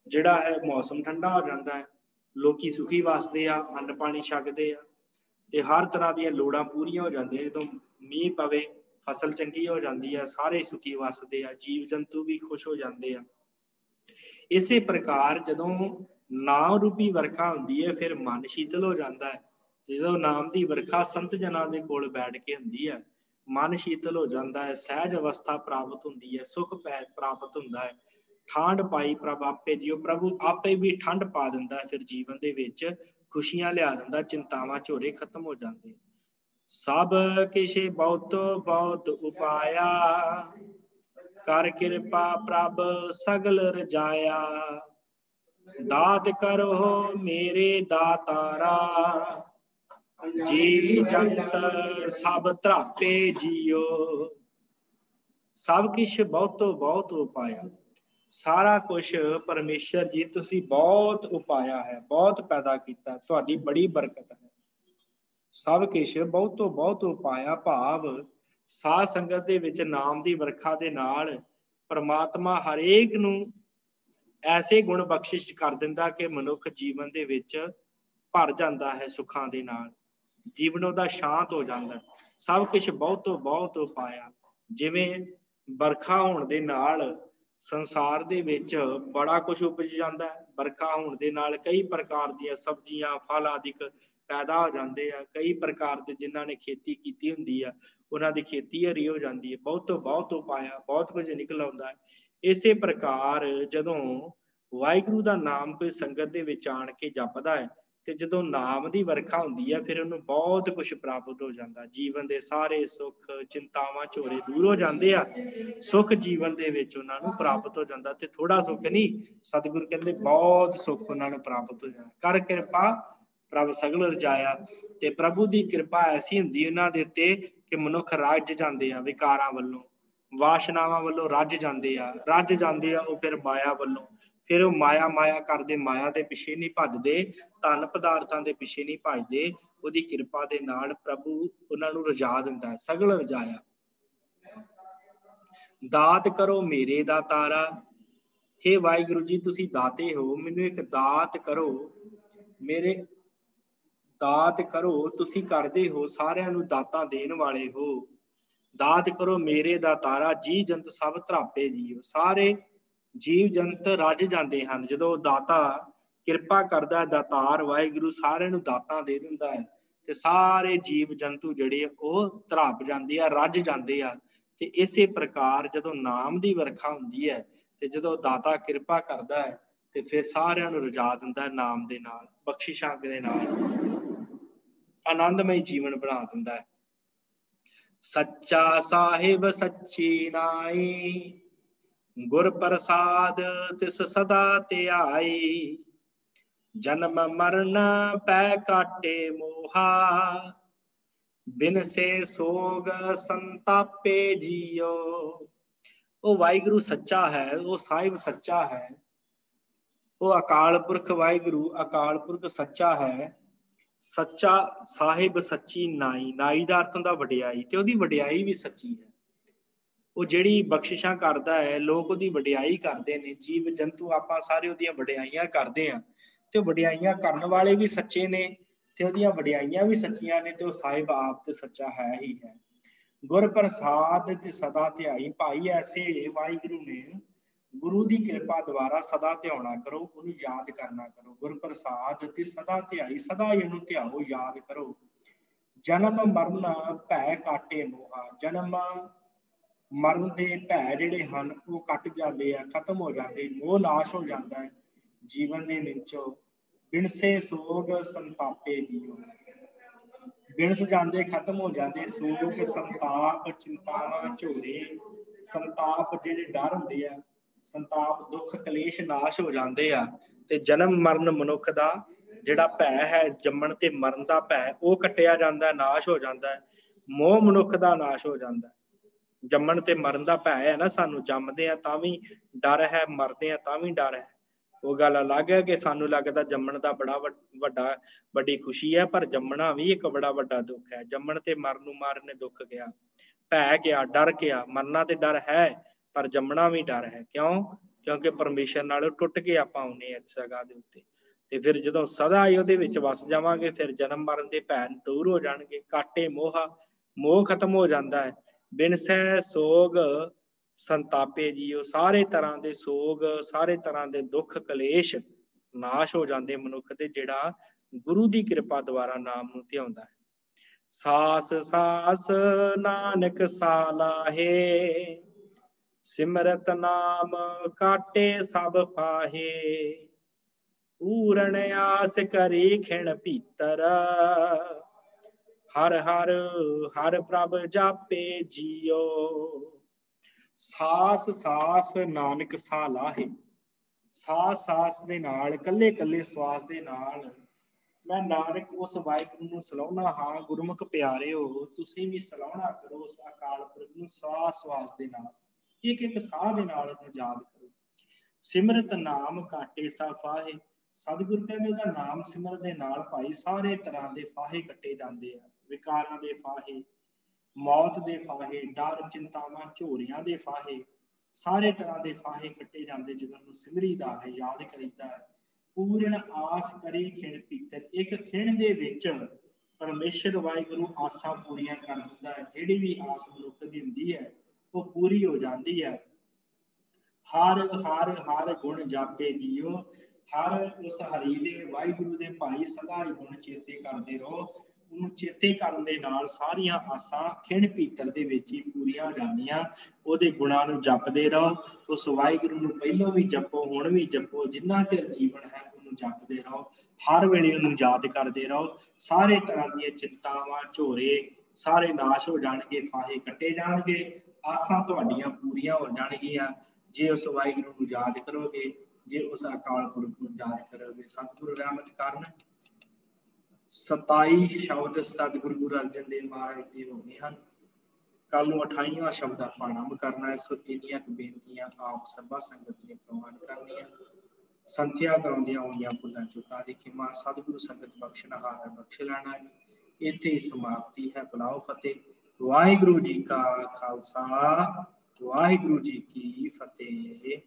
ਜਿਹੜਾ ਹੈ ਮੌਸਮ ਠੰਡਾ ਹੋ ਜਾਂਦਾ ਹੈ, ਲੋਕੀ ਸੁਖੀ ਵਸਦੇ ਆ, ਅੰਨ ਪਾਣੀ ਛਕਦੇ ਆ, ਤੇ ਹਰ ਤਰ੍ਹਾਂ ਦੀਆਂ ਲੋੜਾਂ ਪੂਰੀਆਂ ਹੋ ਜਾਂਦੀਆਂ। ਜਦੋਂ ਮੀਂਹ ਪਵੇ ਫਸਲ ਚੰਗੀ ਹੋ ਜਾਂਦੀ ਹੈ, ਸਾਰੇ ਸੁਖੀ ਵਸਦੇ ਆ, ਜੀਵ ਜੰਤੂ ਵੀ ਖੁਸ਼ ਹੋ ਜਾਂਦੇ ਆ। ਇਸੇ ਪ੍ਰਕਾਰ ਜਦੋਂ ਨਾਮ ਰੂਪੀ ਵਰਖਾ ਹੁੰਦੀ ਹੈ, ਫਿਰ ਮਨ ਸ਼ੀਤਲ ਹੋ ਜਾਂਦਾ ਹੈ। ਜਦੋਂ ਨਾਮ ਦੀ ਵਰਖਾ ਸੰਤ ਜਨਾਂ ਦੇ ਕੋਲ ਬੈਠ ਕੇ ਹੁੰਦੀ ਹੈ, ਮਨ ਸ਼ੀਤਲ ਹੋ ਜਾਂਦਾ ਹੈ, ਸਹਿਜ ਅਵਸਥਾ ਪ੍ਰਾਪਤ ਹੁੰਦੀ ਹੈ, ਸੁਖ ਪ੍ਰਾਪਤ ਹੁੰਦਾ ਹੈ। ਠਾਂਡ ਪਾਈ ਪ੍ਰਭ ਆਪੇ ਜੀਓ, ਪ੍ਰਭੂ ਆਪੇ ਵੀ ਠੰਡ ਪਾ ਦਿੰਦਾ ਹੈ, ਫਿਰ ਜੀਵਨ ਦੇ ਵਿੱਚ ਖੁਸ਼ੀਆਂ ਲਿਆ ਦਿੰਦਾ, ਚਿੰਤਾਵਾਂ ਝੋਰੇ ਖਤਮ ਹੋ ਜਾਂਦੇ। ਸਭ ਕਿਛ ਬਹੁਤ ਬਹੁਤ ਉਪਾਇਆ, ਕਰ ਕਿਰਪਾ ਪ੍ਰਭ ਸਗਲ ਰਜਾਇਆ, ਦਾਤ ਕਰੋ ਮੇਰੇ ਦਾਤਾਰਾ, ਜੀ ਜੰਤ ਸਭ ਧਰਾਪੇ ਜੀਓ। ਸਭ ਕੁਛ ਬਹੁਤੋਂ ਬਹੁਤ ਉਪਾਇਆ, ਸਾਰਾ ਕੁਛ ਪਰਮੇਸ਼ਰ ਜੀ ਤੁਸੀਂ ਬਹੁਤ ਉਪਾਇਆ ਹੈ, ਬਹੁਤ ਪੈਦਾ ਕੀਤਾ, ਤੁਹਾਡੀ ਬੜੀ ਬਰਕਤ ਹੈ। ਸਭ ਕੁਛ ਬਹੁਤੋਂ ਬਹੁਤ ਉਪਾਇਆ ਭਾਵ ਸਾਧ ਸੰਗਤ ਦੇ ਵਿੱਚ ਨਾਮ ਦੀ ਵਰਖਾ ਦੇ ਨਾਲ ਪਰਮਾਤਮਾ ਹਰੇਕ ਨੂੰ ਐਸੇ ਗੁਣ ਬਖਸ਼ਿਸ਼ ਕਰ ਦਿੰਦਾ ਕਿ ਮਨੁੱਖ ਜੀਵਨ ਦੇ ਵਿੱਚ ਭਰ ਜਾਂਦਾ ਹੈ ਸੁੱਖਾਂ ਦੇ ਨਾਲ, ਜੀਵਨ ਉਹਦਾ ਸ਼ਾਂਤ ਹੋ ਜਾਂਦਾ। ਸਭ ਕੁਛ ਬਹੁਤੋਂ ਬਹੁਤ ਉਪਾਇਆ, ਜਿਵੇਂ ਵਰਖਾ ਹੋਣ ਦੇ ਨਾਲ ਸੰਸਾਰ ਦੇ ਵਿੱਚ ਬੜਾ ਕੁਛ ਉਪਜ ਜਾਂਦਾ ਹੈ। ਵਰਖਾ ਹੋਣ ਦੇ ਨਾਲ ਕਈ ਪ੍ਰਕਾਰ ਦੀਆਂ ਸਬਜ਼ੀਆਂ ਫਲ ਆਦਿਕ ਪੈਦਾ ਹੋ ਜਾਂਦੇ ਆ, ਕਈ ਪ੍ਰਕਾਰ ਦੇ ਜਿਨ੍ਹਾਂ ਨੇ ਖੇਤੀ ਕੀਤੀ ਹੁੰਦੀ ਆ ਉਹਨਾਂ ਦੀ ਖੇਤੀ ਹਰੀ ਹੋ ਜਾਂਦੀ ਹੈ। ਬਹੁਤੋਂ ਬਹੁਤ ਉਪਾਇਆ, ਬਹੁਤ ਕੁਝ ਨਿਕਲ ਆਉਂਦਾ ਹੈ। ਇਸੇ ਪ੍ਰਕਾਰ ਜਦੋਂ ਵਾਹਿਗੁਰੂ ਦਾ ਨਾਮ ਕੋਈ ਸੰਗਤ ਦੇ ਵਿੱਚ ਆਣ ਕੇ ਜਪਦਾ ਹੈ, ਤੇ ਜਦੋਂ ਨਾਮ ਦੀ ਵਰਖਾ ਹੁੰਦੀ ਹੈ ਫਿਰ ਉਹਨੂੰ ਬਹੁਤ ਕੁਛ ਪ੍ਰਾਪਤ ਹੋ ਜਾਂਦਾ। ਜੀਵਨ ਦੇ ਸਾਰੇ ਸੁੱਖ ਚਿੰਤਾਵਾਂ ਝੋਰੇ ਦੂਰ ਹੋ ਜਾਂਦੇ ਆ, ਸੁੱਖ ਜੀਵਨ ਦੇ ਵਿੱਚ ਉਹਨਾਂ ਨੂੰ ਪ੍ਰਾਪਤ ਹੋ ਜਾਂਦਾ। ਤੇ ਥੋੜਾ ਸੁੱਖ ਨਹੀਂ, ਸਤਿਗੁਰੂ ਕਹਿੰਦੇ ਬਹੁਤ ਸੁੱਖ ਉਹਨਾਂ ਨੂੰ ਪ੍ਰਾਪਤ ਹੋ ਜਾਂਦਾ। ਕਰ ਕਿਰਪਾ ਪ੍ਰਭ ਸਗਲ ਰਜਾਇਆ, ਤੇ ਪ੍ਰਭੂ ਦੀ ਕਿਰਪਾ ਐਸੀ ਹੁੰਦੀ ਉਹਨਾਂ ਦੇ ਉੱਤੇ ਕਿ ਮਨੁੱਖ ਰੱਜ ਜਾਂਦੇ ਆ, ਵਿਕਾਰਾਂ ਵੱਲੋਂ ਵਾਸ਼ਨਾਵਾਂ ਵੱਲੋਂ ਰੱਜ ਜਾਂਦੇ ਆ, ਉਹ ਫਿਰ ਮਾਇਆ ਵੱਲੋਂ, ਫਿਰ ਉਹ ਮਾਇਆ ਕਰਦੇ, ਮਾਇਆ ਦੇ ਪਿੱਛੇ ਨਹੀਂ ਭੱਜਦੇ, ਧਨ ਪਦਾਰਥਾਂ ਦੇ ਪਿੱਛੇ ਨਹੀਂ ਭੱਜਦੇ। ਉਹਦੀ ਕਿਰਪਾ ਦੇ ਨਾਲ ਪ੍ਰਭੂ ਉਹਨਾਂ ਨੂੰ ਰਜਾ ਦਿੰਦਾ ਹੈ, ਸਗਲ ਰਜਾਇਆ। दात करो मेरे दातारा। हे वाहिगुरु जी तुसी दाते हो, मैनू एक दात करो मेरे, दात करो तुसी करदे हो, सारिਆਂ ਨੂੰ ਦਾਤਾਂ ਦੇਣ ਵਾਲੇ ਹੋ। ਦਾਤ ਕਰੋ ਮੇਰੇ ਦਾਤਾਰਾ, ਜੀ ਜੰਤ ਸਭ ਧਰਾਪੇ ਜੀਓ। ਸਾਰੇ ਜੀਵ ਜੰਤ ਰੱਜ ਜਾਂਦੇ ਹਨ ਜਦੋਂ ਦਾਤਾ ਕਿਰਪਾ ਕਰਦਾ। ਦਾਤਾਰ ਵਾਹਿਗੁਰੂ ਸਾਰਿਆਂ ਨੂੰ ਦਾਤਾਂ ਦੇ ਦਿੰਦਾ ਹੈ ਤੇ ਸਾਰੇ ਜੀਵ ਜੰਤੂ ਜਿਹੜੇ ਉਹ ਧਰਾਪ ਜਾਂਦੇ ਆ, ਰੱਜ ਜਾਂਦੇ ਆ। ਤੇ ਇਸੇ ਪ੍ਰਕਾਰ ਜਦੋਂ ਨਾਮ ਦੀ ਵਰਖਾ ਹੁੰਦੀ ਹੈ ਤੇ ਜਦੋਂ ਦਾਤਾ ਕਿਰਪਾ ਕਰਦਾ ਹੈ ਤੇ ਫਿਰ ਸਾਰਿਆਂ ਨੂੰ ਰਜਾ ਦਿੰਦਾ ਨਾਮ ਦੇ ਨਾਲ, ਬਖਸ਼ਿਸ਼ਾਂ ਦੇ ਨਾਲ, ਆਨੰਦਮਈ ਜੀਵਨ ਬਣਾ ਦਿੰਦਾ ਹੈ। ਸੱਚਾ ਸਾਹਿਬ ਸੱਚੀ ਨਾਈ, ਗੁਰ ਪ੍ਰਸਾਦ ਤਿਸ ਸਦਾ ਧਿਆਈ। ਜਨਮ ਮਰਨ ਪੈ ਕਾਟੇ ਮੋਹਾ, ਬਿਨ ਸੇ ਸੋਗ ਸੰਤਾਪੇ ਜੀਓ। ਉਹ ਵਾਹਿਗੁਰੂ ਸੱਚਾ ਹੈ, ਉਹ ਸਾਹਿਬ ਸੱਚਾ ਹੈ, ਉਹ ਅਕਾਲ ਪੁਰਖ ਵਾਹਿਗੁਰੂ ਅਕਾਲ ਪੁਰਖ ਸੱਚਾ ਹੈ। ਸੱਚਾ ਸਾਹਿਬ ਸੱਚੀ ਨਾਈ, ਨਾਈ ਦਾ ਅਰਥ ਹੁੰਦਾ ਵਡਿਆਈ, ਤੇ ਉਹਦੀ ਵਡਿਆਈ ਵੀ ਸੱਚੀ ਹੈ। ਉਹ ਜਿਹੜੀ ਬਖਸ਼ਿਸ਼ਾਂ ਕਰਦਾ ਹੈ, ਲੋਕ ਉਹਦੀ ਵਡਿਆਈ ਕਰਦੇ ਨੇ, ਜੀਵ ਜੰਤੂ ਆਪਾਂ ਸਾਰੇ ਉਹਦੀਆਂ ਵਡਿਆਈਆਂ ਕਰਦੇ ਆ। ਤੇ ਵਡਿਆਈਆਂ ਕਰਨ ਵਾਲੇ ਵੀ ਸੱਚੇ ਨੇ ਤੇ ਉਹਦੀਆਂ ਵਡਿਆਈਆਂ ਵੀ ਸੱਚੀਆਂ ਨੇ, ਤੇ ਉਹ ਸਾਹਿਬ ਆਪ ਤੇ ਸੱਚਾ ਹੈ ਹੀ ਹੈ। ਗੁਰ ਪ੍ਰਸਾਦ ਤੇ ਸਦਾ ਧਿਆਈ, ਭਾਈ ਐਸੇ ਵਾਹਿਗੁਰੂ ਨੇ ਗੁਰੂ ਦੀ ਕਿਰਪਾ ਦੁਆਰਾ ਸਦਾ ਧਿਆਉਣਾ ਕਰੋ, ਉਹਨੂੰ ਯਾਦ ਕਰਨਾ ਕਰੋ। ਗੁਰ ਪ੍ਰਸਾਦ ਤੇ ਸਦਾ ਧਿਆਈ, ਸਦਾ ਇਹਨੂੰ ਧਿਆਓ, ਯਾਦ ਕਰੋ। ਜਨਮ ਮਰਨ ਭੈ ਕਾਟੇ ਮੋਹਾ, ਜਨਮ ਮਰਨ ਦੇ ਭੈ ਜਿਹੜੇ ਹਨ ਉਹ ਕੱਟ ਜਾਂਦੇ ਆ, ਖਤਮ ਹੋ ਜਾਂਦੇ, ਮੋਹ ਨਾਸ਼ ਹੋ ਜਾਂਦਾ ਹੈ ਜੀਵਨ ਦੇ ਵਿੱਚੋਂ। ਬਿਨਸੇ ਸੋਗ ਸੰਤਾਪੇ ਜੀਓ, ਬਿਨਸ ਜਾਂਦੇ, ਖਤਮ ਹੋ ਜਾਂਦੇ। ਸੋਗ ਸੰਤਾਪ, ਚਿੰਤਾਵਾਂ ਝੋਰੇ, ਸੰਤਾਪ ਜਿਹੜੇ ਡਰ ਹੁੰਦੇ ਆ, ਸੰਤਾਪ ਦੁੱਖ ਕਲੇਸ਼ ਨਾਸ਼ ਹੋ ਜਾਂਦੇ ਆ। ਤੇ ਜਨਮ ਮਰਨ ਮਨੁੱਖ ਦਾ ਜਿਹੜਾ ਭੈ ਹੈ, ਜੰਮਣ ਤੇ ਮਰਨ ਦਾ ਭੈ, ਉਹ ਕੱਟਿਆ ਜਾਂਦਾ, ਨਾਸ਼ ਹੋ ਜਾਂਦਾ। ਮੋਹ ਮਨੁੱਖ ਦਾ ਨਾਸ਼ ਹੋ ਜਾਂਦਾ। ਜੰਮਣ ਤੇ ਮਰਨ ਦਾ ਭੈ ਹੈ ਨਾ, ਸਾਨੂੰ ਜੰਮਦੇ ਆ ਤਾਂ ਵੀ ਡਰ ਹੈ, ਮਰਦੇ ਆ ਤਾਂ ਵੀ ਡਰ ਹੈ। ਉਹ ਗੱਲ ਅਲੱਗ ਹੈ ਕਿ ਸਾਨੂੰ ਲੱਗਦਾ ਜੰਮਣ ਦਾ ਬੜਾ ਵੱਡੀ ਖੁਸ਼ੀ ਹੈ, ਪਰ ਜੰਮਣਾ ਵੀ ਇੱਕ ਬੜਾ ਵੱਡਾ ਦੁੱਖ ਹੈ। ਜੰਮਣ ਤੇ ਮਰਨ ਨੂੰ ਮਾਰਨ ਨੇ ਦੁੱਖ ਗਿਆ, ਭੈ ਗਿਆ, ਡਰ ਗਿਆ। ਮਰਨਾ ਤੇ ਡਰ ਹੈ ਪਰ ਜੰਮਣਾ ਵੀ ਡਰ ਹੈ। ਕਿਉਂ? ਕਿਉਂਕਿ ਪਰਮੇਸ਼ਰ ਨਾਲ ਟੁੱਟ ਕੇ ਆਪਾਂ ਆਉਂਦੇ ਇਸ ਜਗ੍ਹਾ ਦੇ ਉੱਤੇ। ਤੇ ਫਿਰ ਜਦੋਂ ਸਦਾ ਹੀ ਉਹਦੇ ਵਿੱਚ ਵਸ ਜਾਵਾਂਗੇ, ਫਿਰ ਜਨਮ ਮਰਨ ਦੇ ਭੈ ਦੂਰ ਹੋ ਜਾਣਗੇ। ਕਾਟੇ ਮੋਹਾ, ਮੋਹ ਖਤਮ ਹੋ ਜਾਂਦਾ ਹੈ। ਬਿਨ ਸਹਿ ਸੋਗ ਸੰਤਾਪੇ ਜੀਓ, ਸਾਰੇ ਤਰ੍ਹਾਂ ਦੇ ਸੋਗ, ਸਾਰੇ ਤਰ੍ਹਾਂ ਦੇ ਦੁੱਖ ਕਲੇਸ਼ ਨਾਸ਼ ਹੋ ਜਾਂਦੇ ਮਨੁੱਖ ਦੇ, ਜਿਹੜਾ ਗੁਰੂ ਦੀ ਕਿਰਪਾ ਦੁਆਰਾ ਨਾਮ ਨੂੰ ਧਿਆਉਂਦਾ ਹੈ। ਸਾਸ ਸਾਸ ਨਾਨਕ ਸਾਲਾਹੇ, ਸਿਮਰਤ ਨਾਮ ਕਾਟੇ ਸਭ ਪਾਹੇ। ਪੂਰਨ ਆਸ ਕਰੀ ਖਿਣ ਭੀਤਰ, ਹਰ ਹਰ ਹਰ ਪ੍ਰਭ ਜਾਪੇ ਜੀਓ। ਸਾਸ ਸਾਸ ਨਾਨਕ ਸਾਹ ਲਾਹੇ, ਸਾਸ ਸਾਸ ਦੇ ਨਾਲ, ਕੱਲੇ ਕੱਲੇ ਸਵਾਸ ਦੇ ਨਾਲ ਮੈਂ ਨਾਨਕ ਉਸ ਵਾਹਿਗੁਰੂ ਨੂੰ ਸਲਾਹੁਣਾ ਹਾਂ। ਗੁਰਮੁਖ ਪਿਆਰਿਓ, ਤੁਸੀਂ ਵੀ ਸਲਾਹੁਣਾ ਕਰੋ ਉਸ ਅਕਾਲ ਪੁਰਖ ਨੂੰ ਸਵਾਸ ਸਵਾਸ ਦੇ ਨਾਲ, ਇੱਕ ਇੱਕ ਸਾਹ ਦੇ ਨਾਲ ਉਹਨੂੰ ਯਾਦ ਕਰੋ। ਸਿਮਰਤ ਨਾਮ ਕਾਟੇ ਸਭ ਫਾਹੇ, ਸਤਿਗੁਰ ਕਹਿੰਦੇ ਉਹਦਾ ਨਾਮ ਸਿਮਰਨ ਦੇ ਨਾਲ ਭਾਈ ਸਾਰੇ ਤਰ੍ਹਾਂ ਦੇ ਫਾਹੇ ਕੱਟੇ ਜਾਂਦੇ ਆ। ਵਿਕਾਰਾਂ ਦੇ ਫਾਹੇ, ਮੌਤ ਦੇ ਫਾਹੇ, ਡਰ ਚਿੰਤਾਵਾਂ ਝੋਰੀਆਂ ਦੇ ਫਾਹੇ, ਸਾਰੇ ਤਰ੍ਹਾਂ ਦੇ ਫਾਹੇ ਕੱਟੇ ਜਾਂਦੇ ਜਦੋਂ ਉਹਨੂੰ ਸਿਮਰੀਦਾ ਹੈ, ਯਾਦ ਕਰੀਦਾ ਹੈ। ਪੂਰਨ ਆਸ ਕਰੀ ਖਿਣ ਭੀਤਰ, ਇੱਕ ਖਿਣ ਦੇ ਵਿੱਚ ਪਰਮੇਸ਼ਰ ਵਾਹਿਗੁਰੂ ਆਸਾਂ ਪੂਰੀਆਂ ਕਰ ਦਿੰਦਾ ਹੈ। ਜਿਹੜੀ ਵੀ ਆਸ ਮਨੁੱਖ ਦੀ ਹੁੰਦੀ ਹੈ ਉਹ ਪੂਰੀ ਹੋ ਜਾਂਦੀ ਹੈ। ਹਰ ਹਰ ਹਰ ਗੁਣ ਜਾਪੇ ਜੀਓ, ਹਰ ਉਸ ਹਰੀ ਦੇ ਵਾਹਿਗੁਰੂ ਦੇ ਭਾਈ ਸਦਾ ਹੀ ਗੁਣ ਚੇਤੇ ਕਰਦੇ ਰਹੋ। ਉਹਨੂੰ ਚੇਤੇ ਕਰਨ ਦੇ ਨਾਲ ਸਾਰੀਆਂ ਆਸਾਂ ਖਿਣ ਭੀਤਰ ਦੇ ਵਿੱਚ ਹੀ ਪੂਰੀਆਂ ਹੋ ਜਾਂਦੀਆਂ। ਉਹਦੇ ਗੁਣਾਂ ਨੂੰ ਜਪਦੇ ਰਹੋ। ਉਸ ਵਾਹਿਗੁਰੂ ਨੂੰ ਪਹਿਲੋਂ ਵੀ ਜਪੋ, ਹੁਣ ਵੀ ਜਪੋ, ਜਿੰਨਾ ਚਿਰ ਜੀਵਨ ਹੈ ਉਹਨੂੰ ਜਪਦੇ ਰਹੋ। ਹਰ ਵੇਲੇ ਉਹਨੂੰ ਯਾਦ ਕਰਦੇ ਰਹੋ। ਸਾਰੇ ਤਰ੍ਹਾਂ ਦੀਆਂ ਚਿੰਤਾਵਾਂ ਝੋਰੇ ਸਾਰੇ ਨਾਸ਼ ਹੋ ਜਾਣਗੇ, ਫਾਹੇ ਕੱਟੇ ਜਾਣਗੇ, ਆਸਾਂ ਤੁਹਾਡੀਆਂ ਪੂਰੀਆਂ ਹੋ ਜਾਣਗੀਆਂ ਜੇ ਉਸ ਵਾਹਿਗੁਰੂ ਨੂੰ ਯਾਦ ਕਰੋਗੇ, ਜੇ ਉਸ ਅਕਾਲ ਪੁਰਖ ਨੂੰ ਯਾਦ ਕਰੋਗੇ। ਸਤਿਗੁਰੂ ਰਹਿਮਤ ਕਰਨ। 27 ਸ਼ਬਦ ਸਤਿਗੁਰੂ ਗੁਰੂ ਅਰਜਨ ਦੇਵ ਮਹਾਰਾਜ ਦੇ ਹੋ ਗਏ ਹਨ। ਕੱਲ ਨੂੰ 28ਵਾਂ ਸ਼ਬਦ ਆਪਾਂ ਆਰੰਭ ਕਰਨਾ ਹੈ। ਸੋ ਇੰਨੀਆਂ ਕੁ ਬੇਨਤੀਆਂ ਆਪ ਸਭਾ ਸੰਗਤ ਨੇ ਪ੍ਰਵਾਨ ਕਰਨੀਆਂ। ਸੰਥਿਆ ਕਰਾਉਂਦੀਆਂ ਹੋਈਆਂ ਭੁੱਲਾਂ ਚੁੱਕਾਂ ਦੀ ਖਿਮਾ ਸਤਿਗੁਰੂ ਸੰਗਤ ਬਖਸ਼ਣਹਾਰ ਬਖਸ਼ ਲੈਣਾ ਜੀ। ਇੱਥੇ ਹੀ ਸਮਾਪਤੀ ਹੈ। ਬੁਲਾਓ ਫਤਿਹ। ਵਾਹਿਗੁਰੂ ਜੀ ਕਾ ਖਾਲਸਾ, ਵਾਹਿਗੁਰੂ ਜੀ ਕੀ ਫਤਿਹ।